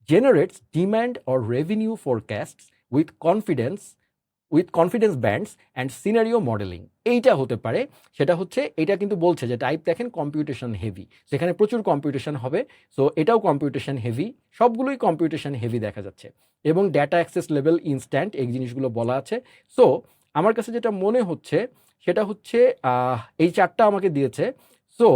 generates demand or revenue forecasts with confidence bands and scenario modelling. এইটা হতে পারে। সেটা হচ্ছে, এটা কিন্তু বলছে যে টাইপ দেখেন কম্পিউটেশন হেভি, সেখানে প্রচুর কম্পিউটেশন হবে। সো এটাও কম্পিউটেশন হেভি, সবগুলোই কম্পিউটেশন হেভি দেখা যাচ্ছে, এবং ডেটা অ্যাক্সেস লেভেল ইনস্ট্যান্ট, এই জিনিসগুলো বলা আছে। সো আমার কাছে যেটা মনে হচ্ছে সেটা হচ্ছে এই চারটা আমাকে দিয়েছে। So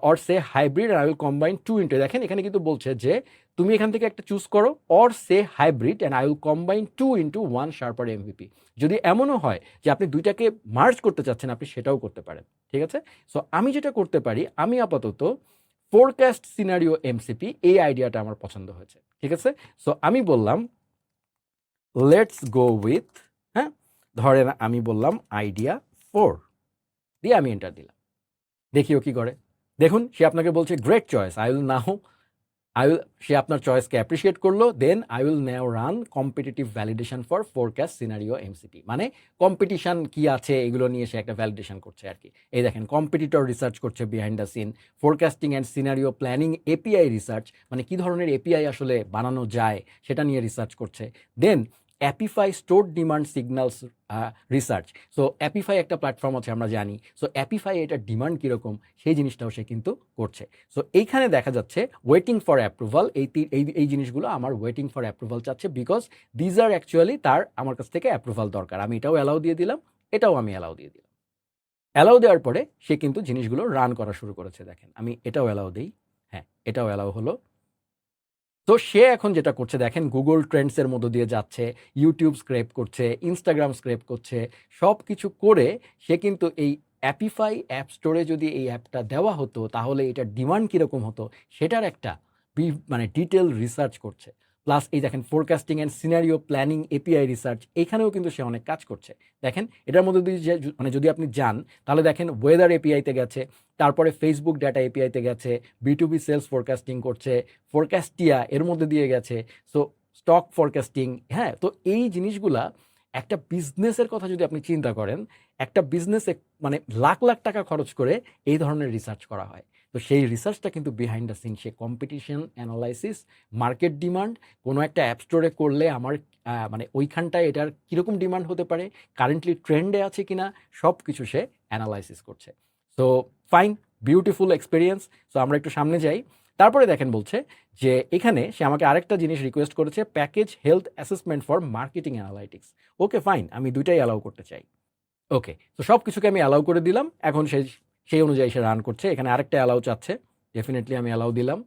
or say hybrid and I will combine two into, দেখেন এখানে কিন্তু বলছে যে তুমি এখান থেকে একটা চুজ করো, or say hybrid and I will combine two into one sharper MVP. যদি এমনও হয় যে আপনি দুইটাকে মার্জ করতে চাচ্ছেন, আপনি সেটাও করতে পারেন, ঠিক আছে। সো আমি যেটা করতে পারি, আমি আপাতত ফোরকাস্ট সিনারিও এমসিপি, এই আইডিয়াটা আমার পছন্দ হয়েছে, ঠিক আছে। সো আমি বললাম লেটস গো উইথ, হ্যাঁ, ধরেন আমি বললাম আইডিয়া 4 দিয়ে আমি এন্টার দিলাম, দেখিও কি করে। দেখুন, সে আপনাকে বলছে গ্রেট চয়েস, সে আপনার চয়েসকে অ্যাপ্রিসিয়েট করলো। Then I will now run competitive validation for forecast scenario MCP, মানে কম্পিটিশন কি আছে এগুলো নিয়ে সে একটা ভ্যালিডেশন করছে আর কি। এই দেখেন, কম্পিটিটর রিসার্চ করছে behind the scene, forecasting and scenario planning, API research, মানে কি ধরনের এপিআই আসলে বানানো যায় সেটা নিয়ে রিসার্চ করছে। Then Apify store demand signals research. So Apify একটা প্ল্যাটফর্ম আছে, আমরা জানি। সো অ্যাপিফাই এটার ডিমান্ড কীরকম সেই জিনিসটাও সে কিন্তু করছে। সো এইখানে দেখা যাচ্ছে ওয়েটিং ফর অ্যাপ্রুভাল, এই জিনিসগুলো আমার ওয়েটিং ফর অ্যাপ্রুভাল চাচ্ছে, বিকজ দিজ আর অ্যাকচুয়ালি তার আমার কাছ থেকে অ্যাপ্রুভাল দরকার। আমি এটাও অ্যালাউ দিয়ে দিলাম, এটাও আমি অ্যালাউ দিয়ে দিলাম। অ্যালাউ দেওয়ার পরে সে কিন্তু জিনিসগুলো রান করা শুরু করেছে। দেখেন, আমি এটাও অ্যালাউ দিই, হ্যাঁ, এটাও অ্যালাউ হলো। তো সে এখন যেটা করছে দেখেন, গুগল ট্রেন্ডসের মধ্য দিয়ে যাচ্ছে, ইউটিউব স্ক্রেপ করছে, ইনস্টাগ্রাম স্ক্রেপ করছে, সব কিছু করে সে কিন্তু এই অ্যাপিফাই অ্যাপ স্টোরে যদি এই অ্যাপটা দেওয়া হতো তাহলে এটার ডিমান্ড কীরকম হতো সেটার একটা ডিটেল রিসার্চ করছে। প্লাস এই দেখেন forecasting and scenario planning API research, এখানেও কিন্তু সে অনেক কাজ করছে। দেখেন এটার মধ্যে দিয়ে যদি আপনি যান তাহলে দেখেন ওয়েদার এপিআইতে গেছে, তারপরে ফেসবুক ডাটা এপিআইতে গেছে, বিটুবি সেলস ফোরকাস্টিং করছে, ফোরকাস্টিয়া এর মধ্যে দিয়ে গেছে, সো স্টক ফোরকাস্টিং। হ্যাঁ, তো এই জিনিসগুলা একটা বিজনেসের কথা যদি আপনি চিন্তা করেন, একটা বিজনেসে লাখ লাখ টাকা খরচ করে এই ধরনের রিসার্চ করা হয়। তো সেই রিসার্চটা কিন্তু বিহাইন্ড দ্য সিন, সে কম্পিটিশন অ্যানালাইসিস, মার্কেট ডিমান্ড, কোনো একটা অ্যাপ স্টোরে করলে আমার ওইখানটায় এটার কীরকম ডিমান্ড হতে পারে, কারেন্টলি ট্রেন্ডে আছে কিনা, সব কিছু সে অ্যানালাইসিস করছে। So fine, beautiful experience. So আমরা একটু সামনে যাই। তারপরে দেখেন বলছে যে এখানে সে আমাকে আরেকটা জিনিস রিকোয়েস্ট করেছে, package health assessment for marketing analytics. Okay fine, আমি দুইটাই অ্যালাউ করতে চাই। ওকে, তো সব কিছুকে আমি অ্যালাউ করে দিলাম। এখন সেই অনুযায়ী সে রান করছে। এখানে আরেকটা অ্যালাউ চাচ্ছে, ডেফিনেটলি আমি অ্যালাউ দিলাম।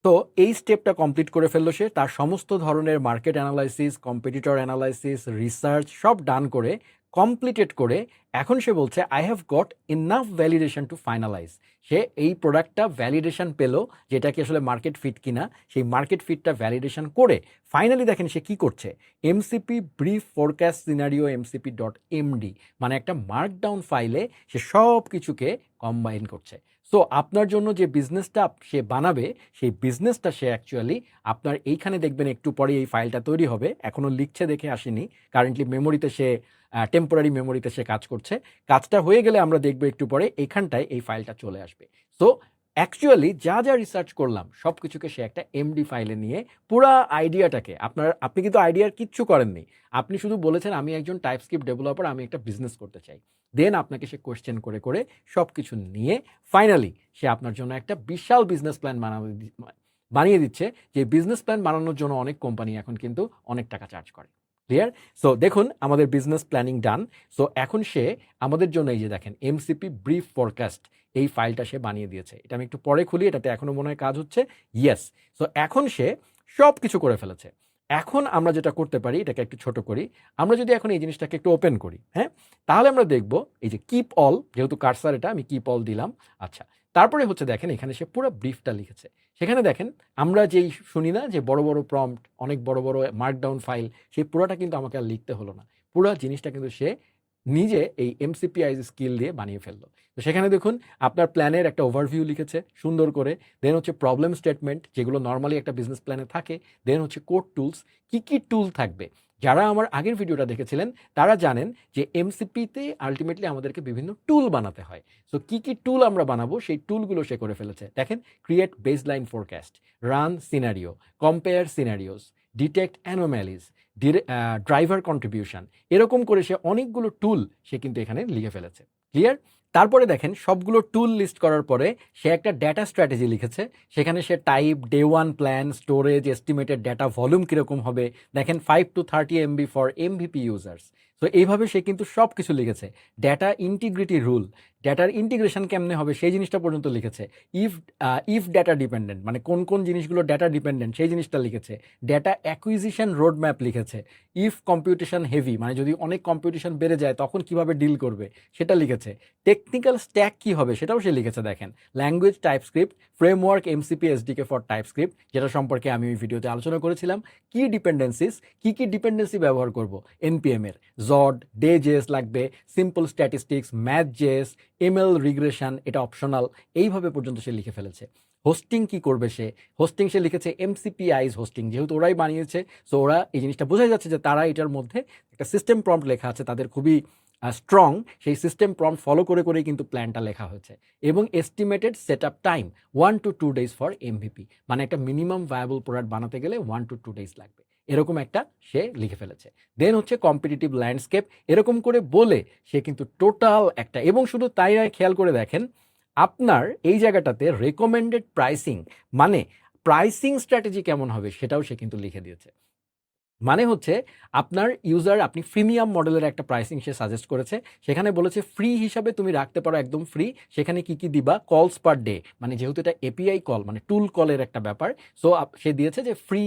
তো এই স্টেপটা কমপ্লিট করে ফেললো সে, তার সমস্ত ধরনের market analysis, competitor analysis, research সব ডান করে, কমপ্লিটেড করে, এখন সে বলছে I have got enough validation to finalise. সে এই প্রোডাক্টটা ভ্যালিডেশন পেলো, যেটা কি আসলে মার্কেট ফিট কিনা, সেই মার্কেট ফিটটা ভ্যালিডেশন করে ফাইনালি দেখেন সে কি করছে, MCP brief forecast scenario MCP dot MD, মানে একটা মার্কডাউন ফাইলে সে সব কিছুকে কম্বাইন করছে। সো আপনার জন্য যে বিজনেসটা সে বানাবে, সেই বিজনেসটা সে অ্যাকচুয়ালি আপনার এইখানে দেখবেন একটু পরে এই ফাইলটা তৈরি হবে। এখনও লিখছে দেখে আসেনি, কারেন্টলি মেমোরিতে সে টেম্পোরারি মেমোরিতে সে কাজ করছে। কাজটা হয়ে গেলে আমরা দেখব একটু পরে এইখানটায় এই ফাইলটা চলে আসবে। সো অ্যাকচুয়ালি যা যা রিসার্চ করলাম সব কিছুকে সে একটা এমডি ফাইলে নিয়ে পুরা আইডিয়াটাকে, আপনি কিন্তু আইডিয়ার কিচ্ছু করেননি, আপনি শুধু বলেছেন আমি একজন টাইপস্ক্রিপ্ট ডেভেলপার, আমি একটা বিজনেস করতে চাই। দেন আপনাকে সে কোয়েশ্চেন করে করে সব কিছু নিয়ে ফাইনালি সে আপনার জন্য একটা বিশাল বিজনেস প্ল্যান বানিয়ে দিচ্ছে, যে বিজনেস প্ল্যান বানানোর জন্য অনেক কোম্পানি এখন কিন্তু অনেক টাকা চার্জ করে। ক্লিয়ার? সো দেখুন আমাদের বিজনেস প্ল্যানিং ডান। সো এখন সে আমাদের জন্য এই যে দেখেন এমসিপি ব্রিফ ফরকাস্ট এই ফাইলটা সে বানিয়ে দিয়েছে। এটা আমি একটু পরে খুলি, এটাতে এখনো মনে হয় কাজ হচ্ছে। ইয়েস। সো এখন সে সব কিছু করে ফেলেছে। এখন আমরা যেটা করতে পারি, এটাকে একটু ছোট করি। আমরা যদি এখন এই জিনিসটাকে একটু ওপেন করি, হ্যাঁ? তাহলে আমরা দেখব এই যে কিপ অল, যেহেতু কার্সার এটা আমি কিপ অল দিলাম। আচ্ছা, তারপরে হচ্ছে দেখেন এখানে সে পুরো ব্রিফটা লিখেছে। সেখানে দেখেন আমরা যেই শুনি না যে বড় বড় প্রম্পট, অনেক বড় বড় মার্কডাউন ফাইল, সেই পুরোটা কিন্তু আমাকে আর লিখতে হলো না। পুরো জিনিসটা কিন্তু সে নিজে এই এমসিপিআইজ স্কিল দিয়ে বানিয়ে ফেললো। তো সেখানে দেখুন আপনার প্ল্যানের একটা ওভারভিউ লিখেছে সুন্দর করে। দেন হচ্ছে প্রবলেম স্টেটমেন্ট, যেগুলো নর্মালি একটা বিজনেস প্ল্যানে থাকে। দেন হচ্ছে কোড টুলস, কি টুল থাকবে। যারা আমার আগের ভিডিওটা দেখেছিলেন তারা জানেন যে এমসিপিতে আলটিমেটলি আমাদেরকে বিভিন্ন টুল বানাতে হয়। সো কি টুল আমরা বানাবো সেই টুলগুলো সে করে ফেলেছে। দেখেন create baseline forecast, run scenario, compare scenarios, detect anomalies, driver contribution, এরকম করে সে অনেকগুলো টুল সে কিন্তু এখানে লিখে ফেলেছে। ক্লিয়ার? তারপরে দেখেন সবগুলো টুল লিস্ট করার পরে সে একটা ডেটা স্ট্র্যাটেজি লিখেছে। সেখানে সে type, day one plan, storage, estimated data volume কীরকম হবে, দেখেন 5 to 30 MB for MVP users. তো এইভাবে সে কিন্তু সব কিছু লিখেছে। ডেটা ইন্টিগ্রিটি রুল, ডেটার ইন্টিগ্রেশন কেমনে হবে সেই জিনিসটা পর্যন্ত লিখেছে। ইফ ডেটা ডিপেন্ডেন্ট, মানে কোন জিনিসগুলো ডেটা ডিপেন্ডেন্ট সেই জিনিসটা লিখেছে। ডেটা অ্যাকুইজিশন রোড ম্যাপ লিখেছে। ইফ কম্পিউটেশন হেভি, মানে যদি অনেক কম্পিউটেশন বেড়ে যায় তখন কিভাবে ডিল করবে সেটা লিখেছে। টেকনিক্যাল স্ট্যাক কী হবে সেটাও সে লিখেছে। দেখেন language TypeScript, framework MCP SDK for TypeScript, যেটা সম্পর্কে আমি ওই ভিডিওতে আলোচনা করেছিলাম। কি ডিপেন্ডেন্সিস, কি ডিপেন্ডেন্সি ব্যবহার করব এনপিএম এর, জড, ডে জেএস লাগবে, simple statistics, math JS, ML regression, এটা অপশনাল। এইভাবে পর্যন্ত সে লিখে ফেলেছে। হোস্টিং কি করবে সে, হোস্টিং সে লিখেছে এমসিপিআইজ হোস্টিং, যেহেতু ওরাই বানিয়েছে। সো ওরা এই জিনিসটা বোঝাই যাচ্ছে যে তারা এটার মধ্যে একটা সিস্টেম প্রম্পট লেখা আছে, তাদের খুবই স্ট্রং। সেই সিস্টেম প্রম্পট ফলো করে করেই কিন্তু প্ল্যানটা লেখা হয়েছে। এবং estimated set up time 1 to 2 days for MVP, মানে একটা মিনিমাম ভায়াবল প্রোডাক্ট বানাতে গেলে 1 to 2 days লাগবে, এরকম একটা সে লিখে ফেলেছে। দেন হচ্ছে কম্পিটিটিভ ল্যান্ডস্কেপ, এরকম করে বলে সে কিন্তু টোটাল একটা, এবং শুধু তাই নয়, খেয়াল করে দেখেন আপনার এই জায়গাটাতে রেকমেন্ডেড প্রাইসিং, মানে প্রাইসিং স্ট্র্যাটেজি কেমন হবে সেটাও সে কিন্তু লিখে দিয়েছে। মানে হচ্ছে আপনার ইউজার, আপনি প্রিমিয়াম মডেলের একটা প্রাইসিং সে সাজেস্ট করেছে। সেখানে বলেছে ফ্রি হিসাবে তুমি রাখতে পারো, একদম ফ্রি। সেখানে কি দিবা, কলস পার ডে, মানে যেহেতু এটা এপিআই কল, মানে টুল কলের একটা ব্যাপার। সো সে দিয়েছে যে ফ্রি,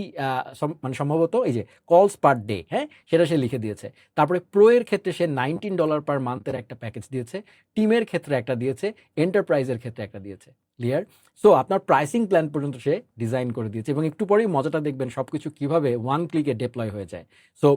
মানে সম্ভবত এই যে কলস পার ডে, হ্যাঁ, সেটা সে লিখে দিয়েছে। তারপরে প্রো এর ক্ষেত্রে সে $19 পার মান্থের একটা প্যাকেজ দিয়েছে, টিমের ক্ষেত্রে একটা দিয়েছে, এন্টারপ্রাইজের ক্ষেত্রে একটা দিয়েছে। ক্লিয়ার? সো আপনার প্রাইসিং প্ল্যান পর্যন্ত সে ডিজাইন করে দিয়েছে, এবং একটু পরেই মজাটা দেখবেন সবকিছু কিভাবে ওয়ান ক্লিকে ডেপ্লয় হয়ে যায়। সো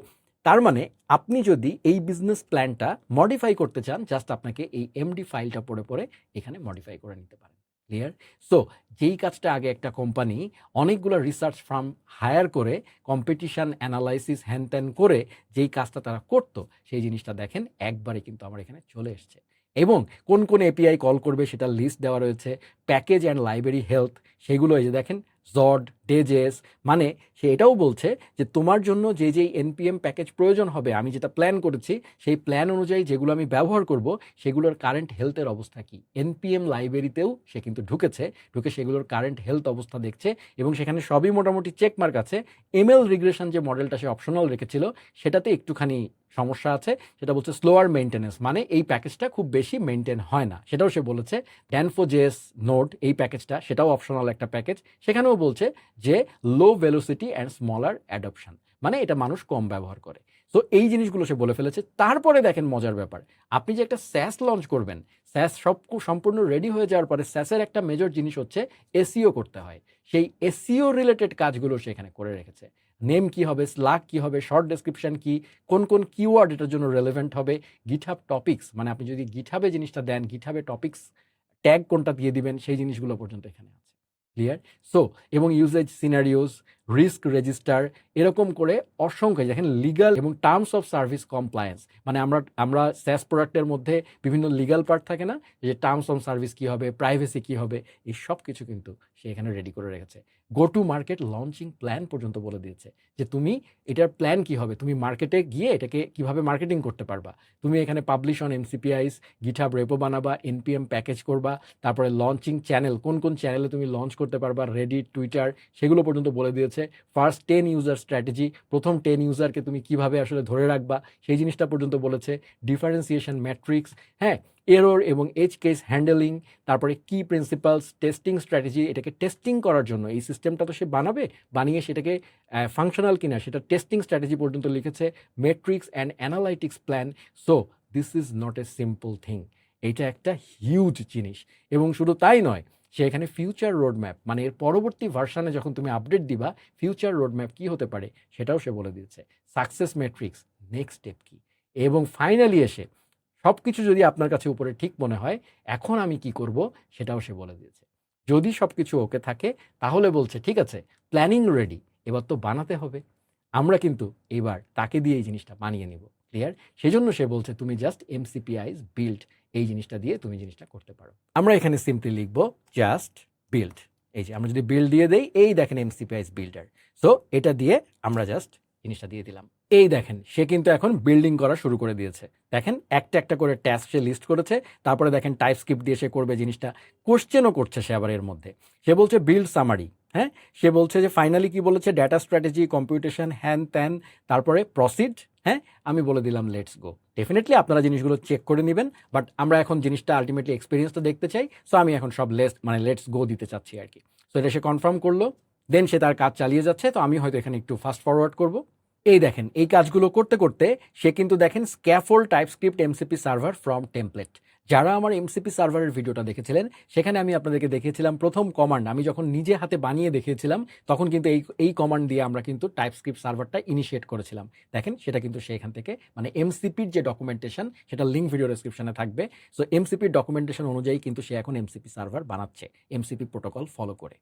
তার মানে আপনি যদি এই বিজনেস প্ল্যানটা মডিফাই করতে চান, জাস্ট আপনাকে এই এমডি ফাইলটা পড়ে এখানে মডিফাই করে নিতে পারেন। ক্লিয়ার? সো যেই কাজটা আগে একটা কোম্পানি অনেকগুলো রিসার্চ ফার্ম হায়ার করে কম্পিটিশন অ্যানালাইসিস হ্যান ত্যান করে যেই কাজটা তারা করতো, সেই জিনিসটা দেখেন একবারে কিন্তু আমার এখানে চলে এসছে। এবং কোন এপিআই কল করবে সেটার লিস্ট দেওয়া রয়েছে। প্যাকেজ অ্যান্ড লাইব্রেরি হেলথ, সেগুলো এই যে দেখেন জড, ডেজেস, মানে সে এটাও বলছে যে তোমার জন্য যেই এনপিএম প্যাকেজ প্রয়োজন হবে, আমি যেটা প্ল্যান করেছি সেই প্ল্যান অনুযায়ী যেগুলো আমি ব্যবহার করব সেগুলোর কারেন্ট হেলথের অবস্থা কী। এনপিএম লাইব্রেরিতেও সে কিন্তু ঢুকে সেগুলোর কারেন্ট হেলথ অবস্থা দেখছে, এবং সেখানে সবই মোটামুটি চেকমার্ক আছে। এমএল রিগ্রেশন যে মডেলটা সে অপশনাল রেখেছিল সেটাতে একটুখানি সমস্যা আছে, সেটা বলছে স্লোয়ার মেইনটেনেন্স, মানে এই প্যাকেজটা খুব বেশি মেনটেন হয় না, সেটাও সে বলেছে। ড্যানফোজেস নোড, এই প্যাকেজটা সেটাও অপশনাল একটা প্যাকেজ, সেখানেও বলছে যে লো ভেলোসিটি অ্যান্ড স্মলার অ্যাডপশন, মানে এটা মানুষ কম ব্যবহার করে। সো এই জিনিসগুলো সে বলে ফেলেছে। তারপরে দেখেন মজার ব্যাপার, আপনি যে একটা স্যাস লঞ্চ করবেন, স্যাস সম্পূর্ণ রেডি হয়ে যাওয়ার পরে স্যাসের একটা মেজর জিনিস হচ্ছে এসইও করতে হয়। সেই এসইও রিলেটেড কাজগুলো সে এখানে করে রেখেছে। নেম কি হবে, স্লাগ কি হবে, শর্ট ডেসক্রিপশন কি, কোন কিওয়ার্ড এটার জন্য রেলেভেন্ট হবে, গিটহাব টপিক্স, মানে আপনি যদি গিটহাবে জিনিসটা দেন, গিটহাবে টপিক্স ট্যাগ কোনটা দিয়ে দিবেন সেই জিনিসগুলো পর্যন্ত এখানে আছে। ক্লিয়ার? সো এবং ইউজেজ সিনারিওস, রিস্ক রেজিস্টার, এরকম করে অসংখ্য, দেখেন লিগাল এবং টার্মস অফ সার্ভিস কমপ্লায়েন্স, মানে আমরা স্যাস প্রোডাক্টের মধ্যে বিভিন্ন লিগাল পার্ট থাকে না, যে টার্মস অফ সার্ভিস কী হবে, প্রাইভেসি কী হবে, এই সব কিছু কিন্তু সে এখানে রেডি করে রেখেছে। Go to market launching plan পর্যন্ত বলে দিয়েছে যে তুমি এটার প্ল্যান কী হবে, তুমি মার্কেটে গিয়ে এটাকে কিভাবে মার্কেটিং করতে পারবা। তুমি এখানে পাবলিশ অন এমসিপিআইস, গিটহাব রেপো বানাবা, এনপিএম প্যাকেজ করবা, তারপরে লঞ্চিং চ্যানেল, কোন চ্যানেলে তুমি লঞ্চ করতে পারবা, রেডিট, টুইটার, সেগুলো পর্যন্ত বলে দিয়েছে। বলেছে ফার্স্ট 10 ইউজার স্ট্র্যাটেজি, প্রথম 10 ইউজারকে তুমি কিভাবে আসলে ধরে রাখবা সেই জিনিসটা পর্যন্ত বলেছে। ডিফারেন্সিয়েশন ম্যাট্রিক্স, হ্যাঁ, এরর এবং এজ কেস হ্যান্ডেলিং, তারপরে কি প্রিন্সিপালস, টেস্টিং স্ট্র্যাটেজি, এটাকে টেস্টিং করার জন্য এই সিস্টেমটা তো সে বানাবে, বানিয়ে সেটাকে ফাংশনাল কিনা সেটা টেস্টিং স্ট্র্যাটেজি পর্যন্ত লিখেছে, metrics and analytics plan. So this is not a simple thing, এটা একটা হিউজ জিনিস। এবং শুধু তাই নয়, সে এখানে ফিউচার রোডম্যাপ, মানে এর পরবর্তী ভার্সানে যখন তুমি আপডেট দিবা ফিউচার রোডম্যাপ কী হতে পারে সেটাও সে বলে দিয়েছে, সাকসেস মেট্রিক্স, নেক্সট স্টেপ কী, এবং ফাইনালি এসে সব কিছু যদি আপনার কাছে উপরে ঠিক মনে হয় এখন আমি কি করব সেটাও সে বলে দিয়েছে। যদি সব কিছু ওকে থাকে তাহলে বলছে ঠিক আছে, প্ল্যানিং রেডি, এবার তো বানাতে হবে। আমরা কিন্তু এবার তাকে দিয়ে এই জিনিসটা বানিয়ে নিব, ক্লিয়ার? সেজন্য সে বলছে তুমি জাস্ট এমসিপিআইস বিল্ড, এই জিনিসটা দিয়ে তুমি জিনিসটা করতে পারো। আমরা এখানে সিম্পলি লিখবো জাস্ট বিল্ড। এই যে আমরা যদি বিল্ড দিয়ে দেই, এই দেখেন এমসিপিআইস বিল্ডার। সো এটা দিয়ে আমরা জাস্ট জিনিসটা দিয়ে দিলাম। এই দেখেন সে কিন্তু এখন বিল্ডিং করা শুরু করে দিয়েছে। দেখেন একটা একটা করে টাস্ক সে লিস্ট করেছে, তারপরে দেখেন টাইপ স্ক্রিপ্ট দিয়ে সে করবে জিনিসটা, কোশ্চেনও করছে সে আবার এর মধ্যে। সে বলছে বিল্ড সামারি, হ্যাঁ, সে বলছে যে ফাইনালি কি বলেছে, ডেটা স্ট্র্যাটেজি, কম্পিউটেশন, হ্যান ত্যান, তারপরে প্রসিড। হ্যাঁ, আমি বলে দিলাম লেটস গো। ডেফিনেটলি আপনারা জিনিসগুলো চেক করে নেবেন, বাট আমরা এখন জিনিসটা আলটিমেটলি এক্সপিরিয়েন্সটা দেখতে চাই। সো আমি এখন সব লেটস গো দিতে চাচ্ছি আর কি। সো এটা সে কনফার্ম করলো, দেন সে তার কাজ চালিয়ে যাচ্ছে। তো আমি হয়তো এখানে একটু ফাস্ট ফরওয়ার্ড করব। এই দেখেন এই কাজগুলো করতে করতে সে কিন্তু দেখেন scaffold TypeScript MCP server from template. যারা আমার এমসিপি সার্ভারের ভিডিওটা দেখেছিলেন সেখানে আমি আপনাদেরকে দেখিয়েছিলাম প্রথম কমান্ড, আমি যখন নিজে হাতে বানিয়ে দেখিয়েছিলাম তখন কিন্তু এই কমান্ড দিয়ে আমরা কিন্তু টাইপস্ক্রিপ্ট সার্ভারটা ইনিশিয়েট করেছিলাম। দেখেন সেটা কিন্তু সে এখান থেকে, মানে এমসিপির যে ডকুমেন্টেশন সেটা লিঙ্ক ভিডিও ডেসক্রিপশনে থাকবে। সো এমসিপির ডকুমেন্টেশন অনুযায়ী কিন্তু সে এখন এমসিপি সার্ভার বানাচ্ছে এমসিপি প্রোটোকল ফলো করে।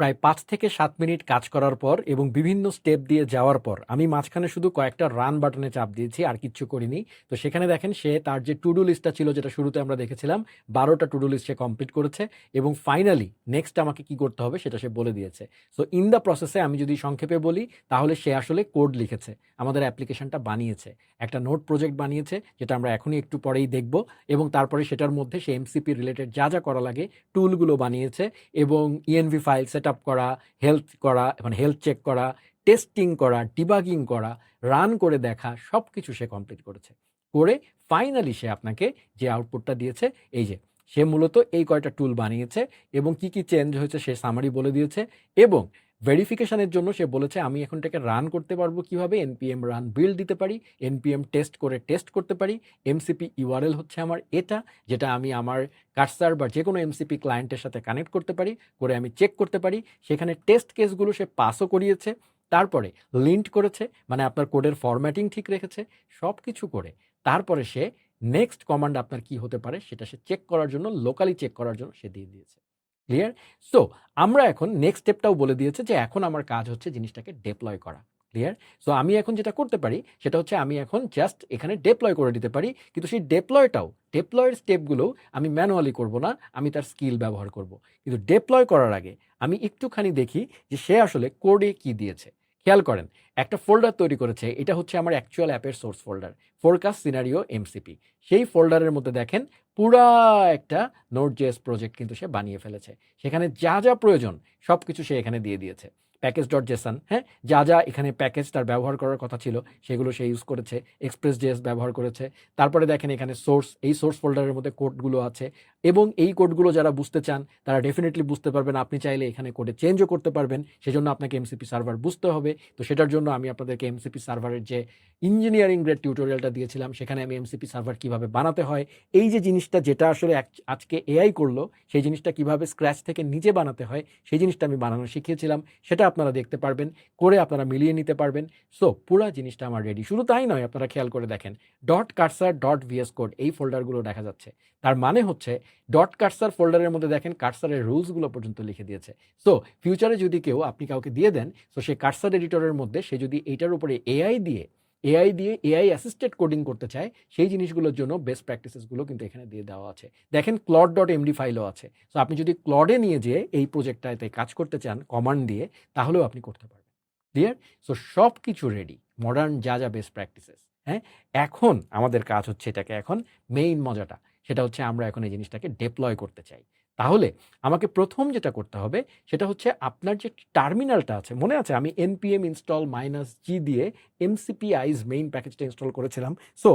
প্রায় ৫ থেকে ৭ মিনিট কাজ করার পর এবং বিভিন্ন স্টেপ দিয়ে যাওয়ার পর আমি মাঝখানে শুধু কয়েকটা রান বাটনে চাপ দিয়েছি, আর কিচ্ছু করিনি। তো সেখানে দেখেন সে তার যে টু ডু লিস্টটা ছিল, যেটা শুরুতে আমরা দেখেছিলাম ১২টা টু ডু লিস্ট সে কমপ্লিট করেছে, এবং ফাইনালি নেক্সট আমাকে কি করতে হবে সেটা সে বলে দিয়েছে। সো ইন দ্য প্রসেসে আমি যদি সংক্ষেপে বলি তাহলে সে আসলে কোড লিখেছে, আমাদের অ্যাপ্লিকেশনটা বানিয়েছে, একটা নোট প্রজেক্ট বানিয়েছে যেটা আমরা এখনই একটু পরেই দেখব, এবং তারপরে সেটার মধ্যে সে এমসিপি রিলেটেড যা যা করা লাগে টুলগুলো বানিয়েছে, এবং ইএনভি ফাইল সেট আপ করা, হেলথ করা, মানে হেলথ চেক করা, টেস্টিং করা, ডিবাগিং করা, রান করে দেখা, সব কিছু সে কমপ্লিট করেছে। করে ফাইনালি সে আপনাকে যে আউটপুটটা দিয়েছে, এই যে সে মূলত এই কয়টা টুল বানিয়েছে এবং কি কি চেঞ্জ হয়েছে সে সামারি বলে দিয়েছে, এবং ভেরিফিকেশনের জন্য সে বলেছে আমি এখন এটাকে রান করতে পারবো কিভাবে, এনপিএম রান বিল্ড দিতে পারি, এনপিএম টেস্ট করে টেস্ট করতে পারি, এমসিপি ইউআরএল হচ্ছে আমার এটা, যেটা আমি আমার কার্সার বা যে কোনো এমসিপি ক্লায়েন্টের সাথে কানেক্ট করতে পারি, করে আমি চেক করতে পারি। সেখানে টেস্ট কেসগুলো সে পাসও করিয়েছে, তারপরে লিন্ট করেছে, মানে আপনার কোডের ফরম্যাটিং ঠিক রেখেছে, সব কিছু করে তারপরে সে নেক্সট কমান্ড আপনার কি হতে পারে সেটা সে চেক করার জন্য, লোকালি চেক করার জন্য সে দিয়ে দিয়েছে। ক্লিয়ার? সো আমরা এখন নেক্সট স্টেপটাও বলে দিয়েছে যে এখন আমার কাজ হচ্ছে জিনিসটাকে ডেপ্লয় করা। ক্লিয়ার? সো আমি এখন যেটা করতে পারি সেটা হচ্ছে আমি এখন জাস্ট এখানে ডেপ্লয় করে দিতে পারি, কিন্তু সেই ডেপ্লয়ের স্টেপগুলো আমি ম্যানুয়ালি করব না, আমি তার স্কিল ব্যবহার করব। কিন্তু ডেপ্লয় করার আগে আমি একটুখানি দেখি যে সে আসলে কোডে কি দিয়েছে। খেয়াল করেন, একটা ফোল্ডার তৈরি করেছে, এটা হচ্ছে আমার অ্যাকচুয়াল অ্যাপের source folder, forecast scenario MCP. সেই ফোল্ডারের মধ্যে দেখেন পুরা একটা নোড.js প্রজেক্ট কিন্তু সে বানিয়ে ফেলেছে। সেখানে যা যা প্রয়োজন সব কিছু সে এখানে দিয়ে দিয়েছে। প্যাকেজ.json, হ্যাঁ, যা যা এখানে প্যাকেজ তার ব্যবহার করার কথা ছিল সেগুলো সে ইউজ করেছে, এক্সপ্রেস.js ব্যবহার করেছে। তারপরে দেখেন এখানে সোর্স, এই সোর্স ফোল্ডারের মধ্যে কোডগুলো আছে, এবং এই কোডগুলো যারা বুঝতে চান তারা ডেফিনেটলি বুঝতে পারবেন। আপনি চাইলে এখানে কোডে চেঞ্জও করতে পারবেন, সেজন্য আপনাকে এমসিপি সার্ভার বুঝতে হবে। তো সেটার জন্য আমি আপনাদেরকে এমসিপি সার্ভারের যে ইঞ্জিনিয়ারিং গ্রেড টিউটোরিয়ালটা দিয়েছিলাম, সেখানে আমি এমসিপি সার্ভার কিভাবে বানাতে হয়, এই যে জিনিসটা যেটা আসলে আজকে এআই করলো, সেই জিনিসটা কিভাবে স্ক্র্যাচ থেকে নিজে বানাতে হয় সেই জিনিসটা আমি বানানো শিখিয়েছিলাম, সেটা আপনারা দেখতে পারবেন, করে আপনারা মিলিয়ে নিতে পারবেন। সো পুরো জিনিসটা আমার রেডি। শুধু তাই নয়, আপনারা খেয়াল করে দেখেন .cursor.vs code এই ফোল্ডারগুলো দেখা যাচ্ছে, তার মানে হচ্ছে .cursor ফোল্ডারের মধ্যে দেখেন কার্সারের রুলসগুলো পর্যন্ত লিখে দিয়েছে। সো ফিউচারে যদি আপনি কাউকে দিয়ে দেন, সো সেই কার্সার এডিটরের মধ্যে সে যদি এইটার উপরে এআই দিয়ে এআই অ্যাসিস্টেড কোডিং করতে চায়, সেই জিনিসগুলোর জন্য বেস্ট প্র্যাকটিসেসগুলো কিন্তু এখানে দিয়ে দেওয়া আছে। দেখেন claude.md ফাইলও আছে। সো আপনি যদি ক্লডে নিয়ে যেয়ে এই প্রজেক্টটাতে কাজ করতে চান কমান্ড দিয়ে, তাহলেও আপনি করতে পারবেন। ক্লিয়ার? সো সব কিছু রেডি, মডার্ন যা যা বেস্ট প্র্যাকটিসেস। হ্যাঁ, এখন আমাদের কাজ হচ্ছে এটাকে এখন মেইন মজাটা, সেটা হচ্ছে আমরা এখন এই জিনিসটাকে ডেপ্লয় করতে চাই। তাহলে আমাকে প্রথম যেটা করতে হবে সেটা হচ্ছে আপনার যে টার্মিনালটা আছে, মনে আছে আমি npm install -g দিয়ে mcp eyes মেইন প্যাকেজটা ইনস্টল করেছিলাম। সো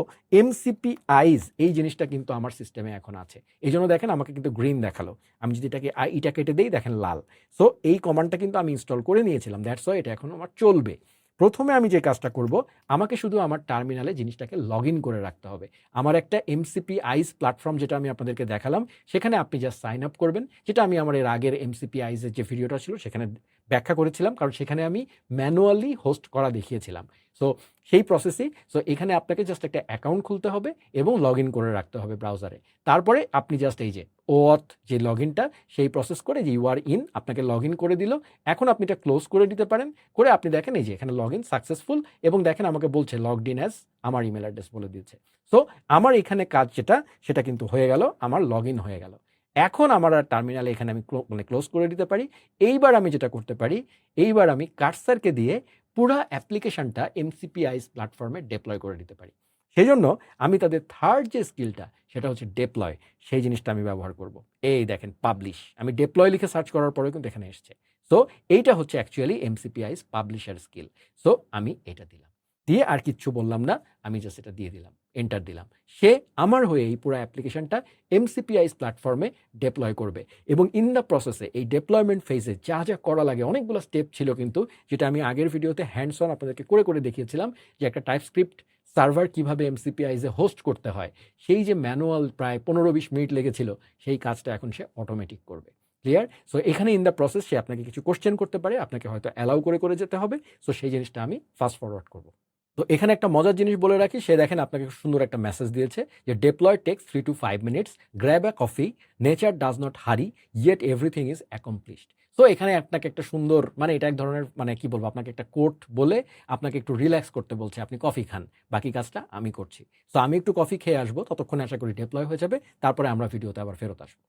mcp eyes এই জিনিসটা কিন্তু আমার সিস্টেমে এখন আছে, এই জন্য দেখেন আমাকে কিন্তু গ্রিন দেখালো। আমি যদি এটাকে ইটা কেটে দিই দেখেন লাল। সো এই কমান্ডটা কিন্তু আমি ইনস্টল করে নিয়েছিলাম, দ্যাটস ওয়াই এটা এখন আমার চলবে। প্রথমে আমি যে কাজটা করব, আমাকে শুধু আমার টার্মিনালে জিনিসটাকে লগ ইন করে রাখতে হবে। আমার একটা এমসিপি আইস প্ল্যাটফর্ম যেটা আমি আপনাদেরকে দেখালাম, সেখানে আপনি জাস্ট সাইন আপ করবেন, যেটা আমি আমার এর আগের এমসিপি আইসের যে ভিডিওটা ছিল সেখানে ব্যাখ্যা করেছিলাম, কারণ সেখানে আমি ম্যানুয়ালি হোস্ট করা দেখিয়েছিলাম। সো সেই প্রসেসই, সো এখানে আপনাকে জাস্ট একটা অ্যাকাউন্ট খুলতে হবে এবং লগ ইন করে রাখতে হবে ব্রাউজারে। তারপরে আপনি জাস্ট এই যে ওঅথ যে লগ ইনটা, সেই প্রসেস করে যে ইউ আর ইন, আপনাকে লগ ইন করে দিল। এখন আপনি এটা ক্লোজ করে দিতে পারেন, করে আপনি দেখেন এই যে এখানে লগ ইন সাকসেসফুল, এবং দেখেন আমাকে বলছে লগড ইন অ্যাজ, আমার ইমেল অ্যাড্রেস বলে দিয়েছে। সো আমার এখানে কাজ যেটা সেটা কিন্তু হয়ে গেল, আমার লগ ইন হয়ে গেল। এখন আমার আর টার্মিনালে এখানে আমি ক্লোজ করে দিতে পারি। এইবার আমি যেটা করতে পারি, এইবার আমি কার্সারকে দিয়ে পুরো অ্যাপ্লিকেশনটা এমসিপি আইস প্ল্যাটফর্মে ডেপ্লয় করে দিতে পারি। সেই জন্য আমি তাদের থার্ড যে স্কিলটা সেটা হচ্ছে ডেপ্লয়, সেই জিনিসটা আমি ব্যবহার করব। এই দেখেন পাবলিশ, আমি ডেপ্লয় লিখে সার্চ করার পরেও কিন্তু এখানে এসছে। সো এইটা হচ্ছে অ্যাকচুয়ালি এমসিপি আইস পাবলিশার স্কিল। সো আমি এটা দিলাম, দিয়ে আর কিচ্ছু বললাম না, আমি জাস্ট এটা দিয়ে দিলাম, এন্টার দিলাম। সে আমার হয়ে এই পুরো অ্যাপ্লিকেশনটা এমসিপি আইস প্ল্যাটফর্মে ডেপ্লয় করবে। এবং ইন দ্য প্রসেসে এই ডেপ্লয়মেন্ট ফেজে যা যা করা লাগে, অনেকগুলো স্টেপ ছিল কিন্তু, যেটা আমি আগের ভিডিওতে হ্যান্ডস অন আপনাদেরকে করে করে দেখিয়েছিলাম, যে একটা টাইপস্ক্রিপ্ট সার্ভার কীভাবে এমসিপি আইসে হোস্ট করতে হয়, সেই যে ম্যানুয়াল প্রায় 15-20 মিনিট লেগেছিল, সেই কাজটা এখন সে অটোমেটিক করবে। ক্লিয়ার? সো এখানে ইন দ্য প্রসেস সে আপনাকে কিছু কোশ্চেন করতে পারে, আপনাকে হয়তো অ্যালাউ করে করে যেতে হবে। সো সেই জিনিসটা আমি ফাস্ট ফরওয়ার্ড করব। তো এখানে একটা মজার জিনিস বলে রাখি, সে দেখেন আপনাকে সুন্দর একটা মেসেজ দিয়েছে যে deploy takes 3 to 5 minutes, grab a coffee, nature does not hurry, yet everything is accomplished. So এখানে আপনাকে একটা সুন্দর, মানে এটা এক ধরনের, মানে কি বলবো, আপনাকে একটা কোট বলে আপনাকে একটু রিল্যাক্স করতে বলছে, আপনি কফি খান, বাকি কাজটা আমি করছি। সো আমি একটু কফি খেয়ে আসবো, ততক্ষণে আশা করি ডেপ্লয় হয়ে যাবে, তারপরে আমরা ভিডিওতে আবার ফেরত আসবো।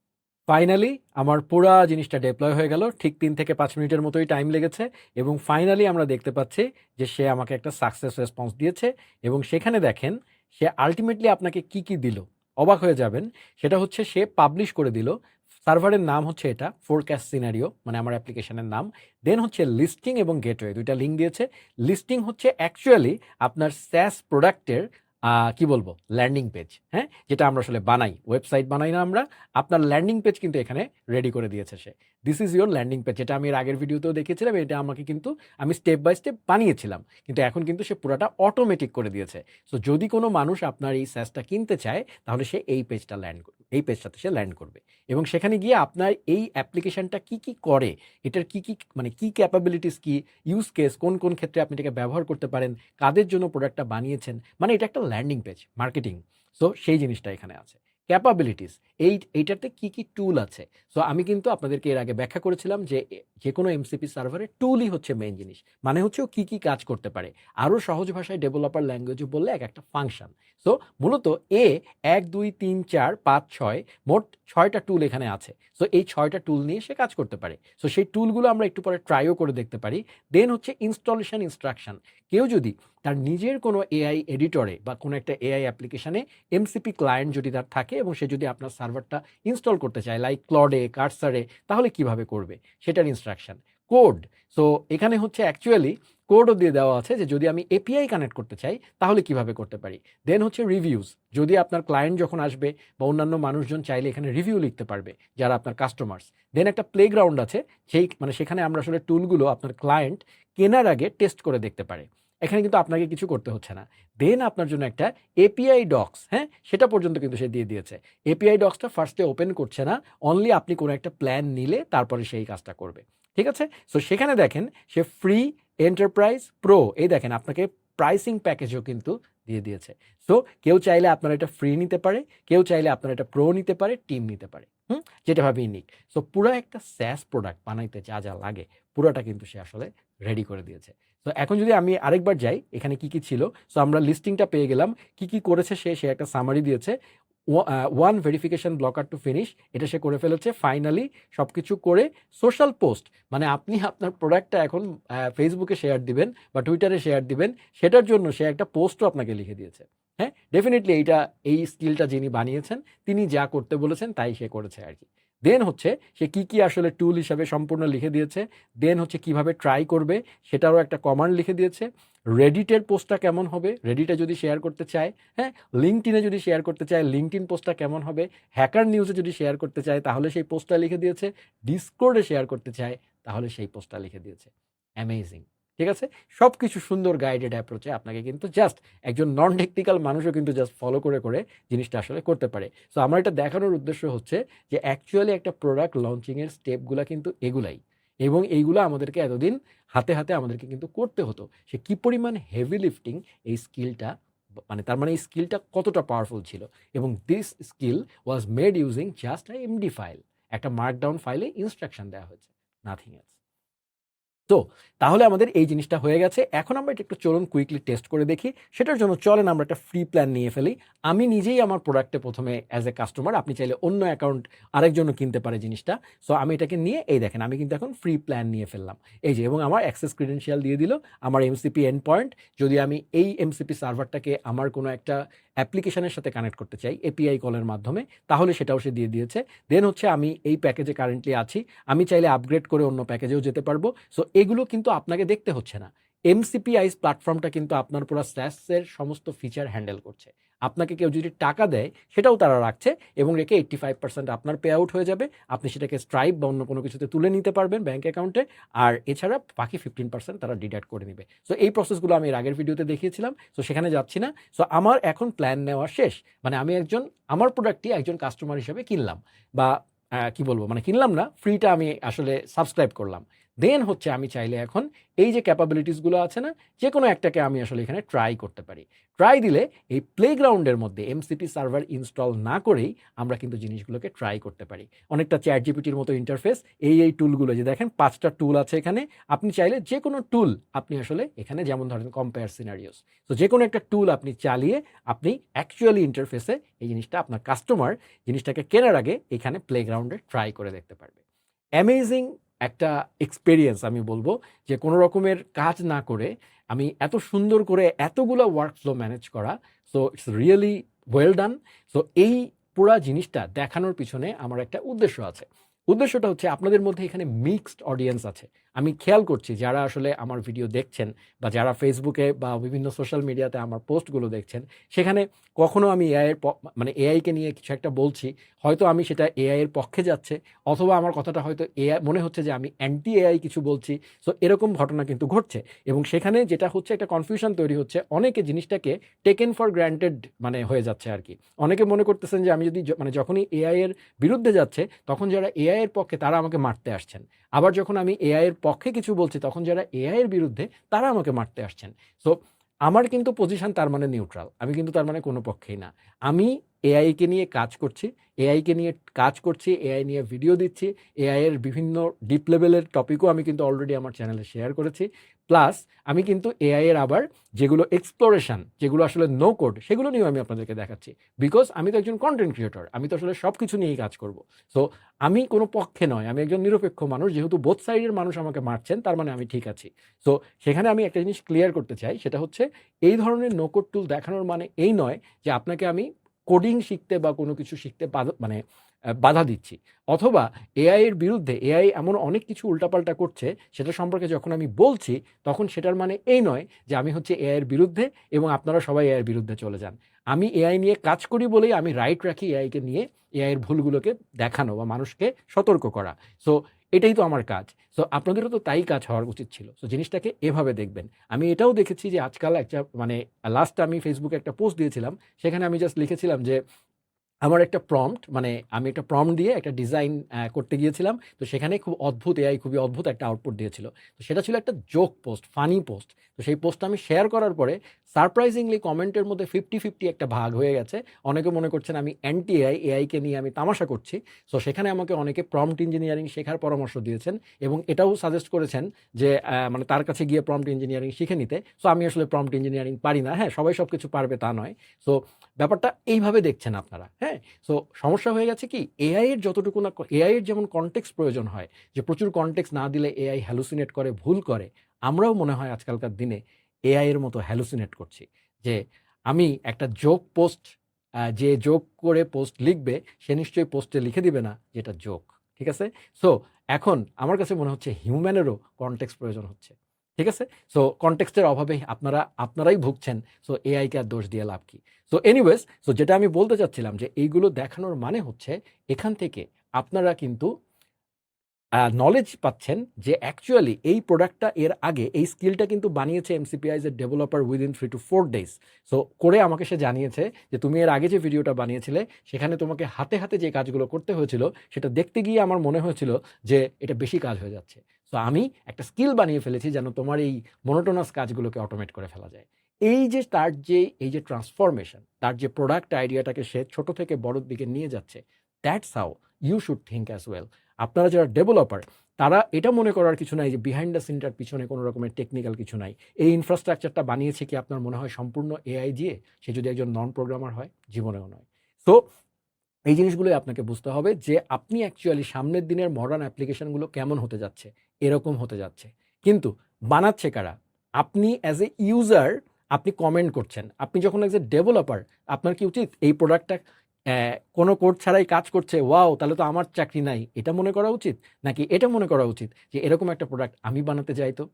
ফাইনালি আমার পুরা জিনিসটা ডেপ্লয় হয়ে গেল, ঠিক 3 থেকে 5 মিনিটের মতোই টাইম লেগেছে, এবং ফাইনালি আমরা দেখতে পাচ্ছি যে সে আমাকে একটা সাকসেস রেসপন্স দিয়েছে। এবং সেখানে দেখেন সে আলটিমেটলি আপনাকে কি কি দিল, অবাক হয়ে যাবেন। সেটা হচ্ছে সে পাবলিশ করে দিল, সার্ভারের নাম হচ্ছে এটা ফোরকাস্ট সিনারিও, মানে আমার অ্যাপ্লিকেশনের নাম। দেন হচ্ছে লিস্টিং এবং গেটওয়ে, দুইটা লিঙ্ক দিয়েছে। লিস্টিং হচ্ছে অ্যাকচুয়ালি আপনার স্যাস প্রোডাক্টের কি বলবো, ল্যান্ডিং পেজ, হ্যাঁ, যেটা আমরা আসলে বানাই, ওয়েবসাইট বানাই না আমরা, আপনার ল্যান্ডিং পেজ কিন্তু এখানে রেডি করে দিয়েছে সে। This is your landing page, যেটা আমি এর আগের ভিডিওতেও দেখিয়েছিলাম। এটা আমাকে কিন্তু, আমি স্টেপ বাই স্টেপ বানিয়েছিলাম, কিন্তু এখন কিন্তু সে পুরাটা অটোমেটিক করে দিয়েছে। সো যদি কোনো মানুষ আপনার এই স্যাসটা কিনতে চায়, তাহলে সে এই পেজটা এই পেজটাতে সে ল্যান্ড করবে, এবং সেখানে গিয়ে আপনার এই অ্যাপ্লিকেশনটা কি কি করে, এটার কি কি, মানে কি ক্যাপাবিলিটিস, কি ইউজ কেস, কোন কোন ক্ষেত্রে আপনি এটাকে ব্যবহার করতে পারেন, কাদের জন্য প্রোডাক্টটা বানিয়েছেন, মানে এটা একটা ল্যান্ডিং পেজ, মার্কেটিং। সো সেই জিনিসটা এখানে আছে। ক্যাপাবিলিটিস, এইটাতে কি কি টুল আছে। সো আমি কিন্তু আপনাদেরকে এর আগে ব্যাখ্যা করেছিলাম যে যে কোনো এমসিপি সার্ভারের টুলই হচ্ছে মেইন জিনিস, মানে হচ্ছে ও কি কি কাজ করতে পারে। আরও সহজ ভাষায় ডেভেলপার ল্যাঙ্গুয়েজে বললে এক একটা ফাংশন। সো মূলত 1 2 3 4 5 6 মোট 6টা টুল এখানে আছে। সো এই 6টা টুল নিয়ে সে কাজ করতে পারে। সো সেই টুলগুলো আমরা একটু পরে ট্রাইও করে দেখতে পারি। দেন হচ্ছে ইনস্টলেশন ইনস্ট্রাকশন, কেউ যদি তার নিজের কোনো এআই এডিটরে বা কোনো একটা এআই অ্যাপ্লিকেশানে এমসিপি ক্লায়েন্ট যদি তার থাকে, এবং সে যদি আপনার সার্ভারটা ইনস্টল করতে চায় লাইক ক্লডে, কার্সারে, তাহলে কিভাবে করবে সেটার ইনস্ট্রাকশন। কোড, সো এখানে হচ্ছে অ্যাকচুয়ালি কোডও দিয়ে দেওয়া আছে যে যদি আমি এপিআই কানেক্ট করতে চাই তাহলে কিভাবে করতে পারি। দেন হচ্ছে রিভিউজ, যদি আপনার ক্লায়েন্ট যখন আসবে বা অন্যান্য মানুষজন চাইলে এখানে রিভিউ লিখতে পারবে যারা আপনার কাস্টমার্স। দেন একটা প্লেগ্রাউন্ড আছে, সেই মানে সেখানে আমরা আসলে টুলগুলো আপনার ক্লায়েন্ট কেনার আগে টেস্ট করে দেখতে পারে, এখানে কিন্তু আপনাকে কিছু করতে হচ্ছে না। দেন আপনার জন্য একটা এপিআই ডক্স, হ্যাঁ, সেটা পর্যন্ত কিন্তু সে দিয়ে দিয়েছে। এপিআই ডক্সটা ফার্স্টে ওপেন করছে না, অনলি আপনি কোনো একটা প্ল্যান নিলে তারপরে সেই কাজটা করবে, ঠিক আছে। সো সেখানে দেখেন সে ফ্রি, এন্টারপ্রাইজ, প্রো, এই দেখেন আপনাকে প্রাইসিং প্যাকেজও কিন্তু দিয়ে দিয়েছে। সো কেউ চাইলে আপনার এটা ফ্রি নিতে পারে, কেউ চাইলে আপনার এটা প্রো নিতে পারে, টিম নিতে পারে, যেটা ভাবেই নিক। সো পুরো একটা স্যাস প্রোডাক্ট বানাইতে যা যা লাগে পুরোটা কিন্তু সে আসলে রেডি করে দিয়েছে। তো এখন যদি আমি আরেকবার যাই, এখানে কি কি ছিল। সো আমরা লিস্টিংটা পেয়ে গেলাম, কি কি করেছে সে একটা সামারি দিয়েছে। 1 ভেরিফিকেশন ব্লকার টু ফিনিশ, এটা সে করে ফেলেছে ফাইনালি। সব কিছু করে সোশ্যাল পোস্ট, মানে আপনি আপনার প্রোডাক্টটা এখন ফেসবুকে শেয়ার দিবেন বা টুইটারে শেয়ার দিবেন, সেটার জন্য সে একটা পোস্টও আপনাকে লিখে দিয়েছে। হ্যাঁ, ডেফিনেটলি এই স্কিলটা যিনি বানিয়েছেন তিনি যা করতে বলেছেন তাই সে করেছে আর কি। দেন হচ্ছে সে কি আসলে টুল হিসাবে সম্পূর্ণ লিখে দিয়েছে, দেন হচ্ছে কিভাবে ট্রাই করবে সেটারও একটা কমান্ড লিখে দিয়েছে, রেডিটের পোস্টটা কেমন হবে, রেডিটে যদি শেয়ার করতে চায়, হ্যাঁ, লিঙ্কডইনে যদি শেয়ার করতে চায় লিঙ্কডইন পোস্টটা কেমন হবে, হ্যাকার নিউজে যদি শেয়ার করতে চায় তাহলে সেই পোস্টটা লিখে দিয়েছে, ডিসকর্ডে শেয়ার করতে চায় তাহলে সেই পোস্টটা লিখে দিয়েছে। অ্যামেজিং, ঠিক আছে? সব কিছু সুন্দর গাইডেড অ্যাপ্রোচে আপনাকে কিন্তু জাস্ট একজন নন টেকনিক্যাল মানুষও কিন্তু জাস্ট ফলো করে জিনিসটা আসলে করতে পারে। সো আমার এটা দেখানোর উদ্দেশ্য হচ্ছে যে অ্যাকচুয়ালি একটা প্রোডাক্ট লঞ্চিংয়ের স্টেপগুলো কিন্তু এগুলাই, এবং এইগুলো আমাদেরকে এতদিন হাতে আমাদেরকে কিন্তু করতে হতো। সে কি পরিমাণ হেভি লিফটিং এই স্কিলটা, মানে তার মানে এই স্কিলটা কতটা পাওয়ারফুল ছিল, এবং this skill was made using just MD file, একটা মার্কডাউন ফাইলে ইনস্ট্রাকশন দেওয়া হয়েছে, নাথিং এলস। তো তাহলে আমাদের এই জিনিসটা হয়ে গেছে। এখন আমরা এটা একটু চলুন কুইকলি টেস্ট করে দেখি। সেটার জন্য চলেন আমরা একটা ফ্রি প্ল্যান নিয়ে ফেলি। আমি নিজেই আমার প্রোডাক্টে প্রথমে অ্যাজ এ কাস্টমার, আপনি চাইলে অন্য অ্যাকাউন্ট আরেকজনও কিনতে পারে জিনিসটা। সো আমি এটাকে নিয়ে এই দেখেন আমি কিন্তু এখন ফ্রি প্ল্যান নিয়ে ফেললাম। এই যে, এবং আমার অ্যাক্সেস ক্রেডেনশিয়াল দিয়ে দিল, আমার এমসিপি এন্ড পয়েন্ট। যদি আমি এই এমসিপি সার্ভারটাকে আমার কোনো একটা অ্যাপ্লিকেশনের সাথে কানেক্ট করতে চাই এপিআই কলের মাধ্যমে, তাহলে সেটাও সে দিয়ে দিয়েছে। দেন হচ্ছে আমি এই প্যাকেজে কারেন্টলি আছি, আমি চাইলে আপগ্রেড করে অন্য প্যাকেজেও যেতে পারবো। সো এগুলো কিন্তু আপনাকে দেখতে হচ্ছে না। এমসিপি আইস প্ল্যাটফর্মটা কিন্তু আপনার পুরো স্যাসের সমস্ত ফিচার হ্যান্ডেল করছে। আপনাকে কেউ যদি টাকা দেয় সেটাও তারা রাখছে, এবং রেখে 85% আপনার পে আউট হয়ে যাবে। আপনি সেটাকে স্ট্রাইপ বা অন্য কোনো কিছুতে তুলে নিতে পারবেন ব্যাঙ্ক অ্যাকাউন্টে, আর এছাড়া বাকি 15% তারা ডিডাক্ট করে নেবে। সো এই প্রসেসগুলো আমি এর আগের ভিডিওতে দেখিয়েছিলাম, সো সেখানে যাচ্ছি না। সো আমার এখন প্ল্যান নেওয়া শেষ, মানে আমি আমার প্রোডাক্টটি একজন কাস্টমার হিসেবে কিনলাম, বা কি বলবো, মানে কিনলাম না, ফ্রিটা আমি আসলে সাবস্ক্রাইব করলাম। দেন হচ্ছে আমি চাইলে এখন এই যে ক্যাপাবিলিটিসগুলো আছে না, যে কোনো একটাকে আমি আসলে এখানে ট্রাই করতে পারি। ট্রাই দিলে এই প্লেগ্রাউন্ডের মধ্যে এমসিপি সার্ভার ইনস্টল না করেই আমরা কিন্তু জিনিসগুলোকে ট্রাই করতে পারি। অনেকটা চ্যাট জিপিটির মতো ইন্টারফেস। এই টুলগুলো যে দেখেন 5টা টুল আছে এখানে, আপনি চাইলে যে কোনো টুল আপনি আসলে এখানে, যেমন ধরেন কম্পেয়ার সিনারিওস, তো যে কোনো একটা টুল আপনি চালিয়ে আপনি অ্যাকচুয়ালি ইন্টারফেসে এই জিনিসটা আপনার কাস্টমার জিনিসটাকে কেনার আগে এখানে প্লেগ্রাউন্ডে ট্রাই করে দেখতে পারবে। অ্যামেজিং একটা এক্সপেরিয়েন্স আমি বলবো, যে কোনো রকমের কাজ না করে আমি এত সুন্দর করে এতগুলো ওয়ার্কফ্লো ম্যানেজ করা। So it's really well done. So এই পুরা জিনিসটা দেখানোর পিছনে আমার একটা উদ্দেশ্য আছে। উদ্দেশ্যটা হচ্ছে আপনাদের মধ্যে এখানে মিক্সড অডিয়েন্স আছে। আমি খেয়াল করছি যারা আসলে আমার ভিডিও দেখছেন, বা যারা ফেসবুকে বা বিভিন্ন সোশ্যাল মিডিয়াতে আমার পোস্টগুলো দেখছেন, সেখানে কখনো আমি মানে এআইকে নিয়ে কিছু একটা বলছি, হয়তো আমি সেটা এআই এর পক্ষে যাচ্ছে, অথবা আমার কথাটা হয়তো এআই মনে হচ্ছে যে আমি অ্যান্টি এআই কিছু বলছি। সো এরকম ঘটনা কিন্তু ঘটছে, এবং সেখানে যেটা হচ্ছে একটা কনফিউশন তৈরি হচ্ছে, অনেকে জিনিসটাকে টেকেন ফর গ্র্যান্টেড মানে হয়ে যাচ্ছে আর কি। অনেকে মনে করতেছেন যে আমি যদি মানে যখনই এআই এর বিরুদ্ধে যাচ্ছে, তখন যারা এআই এর পক্ষে তারা আমাকে মারতে আসছেন। আবার যখন আমি এআই এর পক্ষে কিছু বলছি, তখন যারা এআই এর বিরুদ্ধে তারা আমাকে মারতে আসছেন। সো আমার কিন্তু পজিশন তার মানে নিউট্রাল, আমি কিন্তু তার মানে কোনো পক্ষেই না। আমি এআইকে নিয়ে কাজ করছি, এআই নিয়ে ভিডিও দিচ্ছি, এআই এর বিভিন্ন ডিপ লেভেলের টপিকও আমি কিন্তু অলরেডি আমার চ্যানেলে শেয়ার করেছি। প্লাস আমি কিন্তু এআই এর আবার যেগুলো এক্সপ্লোরেশন, যেগুলো আসলে নো কোড, সেগুলো নিয়েও আমি আপনাদেরকে দেখাচ্ছি। বিকজ আমি তো একজন কন্টেন্ট ক্রিয়েটর, আমি তো আসলে সব কিছু নিয়েই কাজ করব। সো আমি কোনো পক্ষে নয়, আমি একজন নিরপেক্ষ মানুষ। যেহেতু বোথ সাইডের মানুষ আমাকে মারছেন, তার মানে আমি ঠিক আছি। সো সেখানে আমি একটা জিনিস ক্লিয়ার করতে চাই, সেটা হচ্ছে এই ধরনের নো কোড টুল দেখানোর মানে এই নয় যে আপনাকে আমি কোডিং শিখতে বা কোনো কিছু শিখতে মানে বাধা দিচ্ছি, অথবা এআই এর বিরুদ্ধে, এআই এমন অনেক কিছু উল্টাপাল্টা করছে সেটা সম্পর্কে যখন আমি বলছি, তখন সেটার মানে এই নয় যে আমি হচ্ছে এআই এর বিরুদ্ধে এবং আপনারা সবাই এআই এর বিরুদ্ধে চলে যান। আমি এআই নিয়ে কাজ করি বলেই আমি রাইট রাখি এআইকে নিয়ে, এআই এর ভুলগুলোকে দেখানো বা মানুষকে সতর্ক করা। সো এটাই তো আমার কাজ। সো আপনাদেরও তো তাই কাজ হওয়ার উচিত ছিল। সো জিনিসটাকে এভাবে দেখবেন। আমি এটাও দেখেছি যে আজকাল একটা মানে লাস্ট আমি ফেসবুকে একটা পোস্ট দিয়েছিলাম, সেখানে আমি জাস্ট লিখেছিলাম যে আমার একটা প্রম্পট, মানে আমি একটা প্রম্পট দিয়ে একটা ডিজাইন করতে গিয়েছিলাম। তো সেখানে খুব অদ্ভুত, এআই খুবই অদ্ভুত একটা আউটপুট দিয়েছিল। তো সেটা ছিল একটা জোক পোস্ট, ফানি পোস্ট। তো সেই পোস্টটা আমি শেয়ার করার পরে সারপ্রাইজিংলি কমেন্টের মধ্যে 50-50 একটা ভাগ হয়ে গেছে। অনেকে মনে করছেন আমি অ্যান্টি এআই, এআইকে নিয়ে আমি তামাশা করছি। সো সেখানে আমাকে অনেকে প্রম্পট ইঞ্জিনিয়ারিং শেখার পরামর্শ দিয়েছেন, এবং এটাও সাজেস্ট করেছেন যে মানে তার কাছে গিয়ে প্রম্পট ইঞ্জিনিয়ারিং শিখে নিতে। সো আমি আসলে প্রম্পট ইঞ্জিনিয়ারিং পারি না। হ্যাঁ, সবাই সব কিছু পারবে তা নয়। সো ব্যাপারটা এইভাবে দেখছেন আপনারা। হ্যাঁ, সো সমস্যা হয়ে গেছে কি, এআই এর যতটুকু না, এআই এর যেমন কনটেক্সট প্রয়োজন হয়, যে প্রচুর কনটেক্সট না দিলে এআই হ্যালুসিনেট করে, ভুল করে, আমরাও মনে হয় আজকালকার দিনে এআই এর মতো হ্যালুসিনেট করছি। যে আমি একটা জোক পোস্ট যে যোগ করে পোস্ট লিখবে সে নিশ্চয়ই পোস্টে লিখে দিবে না যেটা যোগ, ঠিক আছে? সো এখন আমার কাছে মনে হচ্ছে হিউম্যানেরও কনটেক্সট প্রয়োজন হচ্ছে, ঠিক আছে? সো কনটেক্সটের অভাবে আপনারাই ভুগছেন। সো এআইকে আর দোষ দিয়ে লাভ কি? সো এনিওয়েজ, সো যেটা আমি বলতে চাচ্ছিলাম যে এইগুলো দেখানোর মানে হচ্ছে এখান থেকে আপনারা কিন্তু নলেজ পাচ্ছেন যে অ্যাকচুয়ালি এই প্রোডাক্টটা এর আগে এই স্কিলটা কিন্তু বানিয়েছে এমসিপিআইজ এর developer within 3 to 4 days. So করে আমাকে সে জানিয়েছে যে তুমি এর আগে যে ভিডিওটা বানিয়েছিলে সেখানে তোমাকে হাতে হাতে যে কাজগুলো করতে হয়েছিল সেটা দেখতে গিয়ে আমার মনে হয়েছিল যে এটা বেশি কাজ হয়ে যাচ্ছে। সো আমি একটা স্কিল বানিয়ে ফেলেছি যেন তোমার এই মোনোটোনাস কাজগুলোকে অটোমেট করে ফেলা যায়। এই যে ট্রান্সফরমেশন, তার যে প্রোডাক্ট আইডিয়াটাকে সে ছোট থেকে বড়র দিকে নিয়ে যাচ্ছে, that's how you should think as well. আপনারা যারা ডেভেলপার তারা এটা মনে করার কিছু নাই যে বিহাইন্ড দ্য সিনটার পিছনে কোনো রকমের টেকনিক্যাল কিছু নাই। এই ইনফ্রাস্ট্রাকচারটা বানিয়েছে কি আপনার মনে হয় সম্পূর্ণ এআই দিয়ে? সে যদি একজন নন প্রোগ্রামার হয়? জীবনেও নয়। সো এই জিনিসগুলোই আপনাকে বুঝতে হবে যে আপনি অ্যাকচুয়ালি সামনের দিনের মডার্ন অ্যাপ্লিকেশনগুলো কেমন হতে যাচ্ছে, এরকম হতে যাচ্ছে। কিন্তু বানাচ্ছে কারা? আপনি অ্যাজ এ ইউজার আপনি কমেন্ট করছেন। আপনি যখন অ্যাজ এ ডেভেলপার আপনার কি উচিত এই প্রোডাক্টটা কোনো কোড ছাড়াই কাজ করছে, ওয়াও! তাহলে তো আমার চাকরি নাই। এটা মনে করা উচিত? নাকি এটা মনে করা উচিত যে এরকম একটা প্রোডাক্ট আমি বানাতে যাই তো?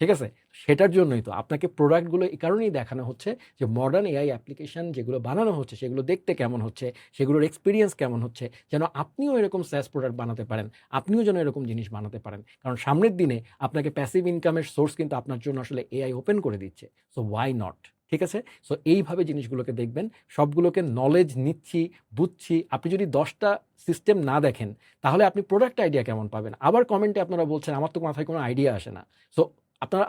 ঠিক আছে? সেটার জন্যই তো আপনাকে প্রোডাক্টগুলো এই কারণেই দেখানো হচ্ছে যে মডার্ন এআই অ্যাপ্লিকেশন যেগুলো বানানো হচ্ছে সেগুলো দেখতে কেমন হচ্ছে, সেগুলোর এক্সপেরিয়েন্স কেমন হচ্ছে, যেন আপনিও এরকম SaaS প্রোডাক্ট বানাতে পারেন, আপনিও যেন এরকম জিনিস বানাতে পারেন। কারণ সামনের দিনে আপনাকে প্যাসিভ ইনকামের সোর্স কিন্তু আপনার জন্য আসলে এআই ওপেন করে দিচ্ছে। So why not? ঠিক আছে? সো এইভাবে জিনিসগুলোকে দেখবেন, সবগুলোকে নলেজ নিচ্ছি, বুঝছি। আপনি যদি 10টা সিস্টেম না দেখেন তাহলে আপনি প্রোডাক্ট আইডিয়া কেমন পাবেন? আবার কমেন্টে আপনারা বলছেন আমার তো মাথায় কোনো আইডিয়া আসে না। সো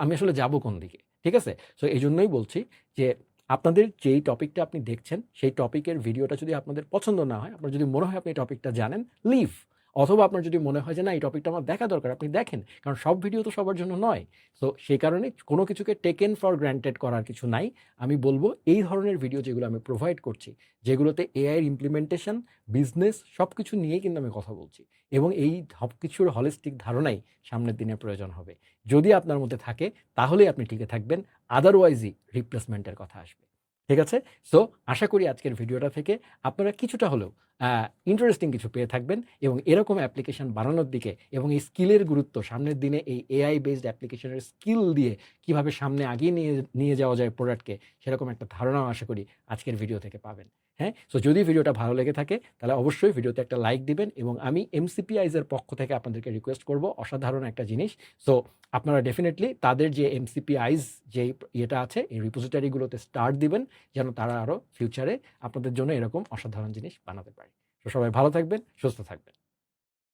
আমি আসলে যাবো কোন দিকে? ঠিক আছে? সো এইজন্যই বলছি যে আপনাদের যেই টপিকটা আপনি দেখছেন সেই টপিকের ভিডিওটা যদি আপনাদের পছন্দ না হয়, আপনার যদি মনে হয় আপনি এই টপিকটা জানেন, লিভ। অথবা আপনার যদি মনে হয় যে না এই টপিকটা আমার দেখা দরকার, আপনি দেখেন। কারণ সব ভিডিও তো সবার জন্য নয়। সো সেই কারণে কোনো কিছুকে টেকেন ফর গ্রান্টেড করার কিছু নাই। আমি বলব এই ধরনের ভিডিও যেগুলো আমি প্রোভাইড করছি, যেগুলোতে এআই এর ইমপ্লিমেন্টেশন, বিজনেস সবকিছু নিয়েই কিন্তু আমি কথা বলছি। এবং এই সবকিছুর হলিস্টিক ধারণাই সামনের দিনে প্রয়োজন হবে। যদি আপনার মধ্যে থাকে তাহলেই আপনি টিকে থাকবেন, আদারওয়াইজই রিপ্লেসমেন্টের কথা আসবে। ঠিক আছে? সো আশা করি আজকের ভিডিওটা থেকে আপনারা কিছুটা হলেও ইন্টারেস্টিং কিছু পেয়ে থাকবেন এবং এরকম অ্যাপ্লিকেশন বানানোর দিকে এবং এই স্কিলের গুরুত্ব সামনের দিনে এই এআই বেসড অ্যাপ্লিকেশনের স্কিল দিয়ে কিভাবে সামনে আগিয়ে নিয়ে যাওয়া যায় প্রোডাক্টকে, সেরকম একটা ধারণাও আশা করি আজকের ভিডিও থেকে পাবেন। হ্যাঁ? সো যদি ভিডিওটা ভালো লেগে থাকে তাহলে অবশ্যই ভিডিওতে একটা লাইক দিবেন এবং আমি এমসিপিআইজ এর পক্ষ থেকে আপনাদেরকে রিকোয়েস্ট করব অসাধারণ একটা জিনিস। সো আপনারা ডেফিনিটলি তাদের যে এমসিপিআইজ যেই ইয়েটা আছে এই রিপোজিটরিগুলোতে স্টার্ট দিবেন যেন তারা আরও ফিউচারে আপনাদের জন্য এরকম অসাধারণ জিনিস বানাতে পারে। তো সবাই ভালো থাকবেন, সুস্থ থাকবেন।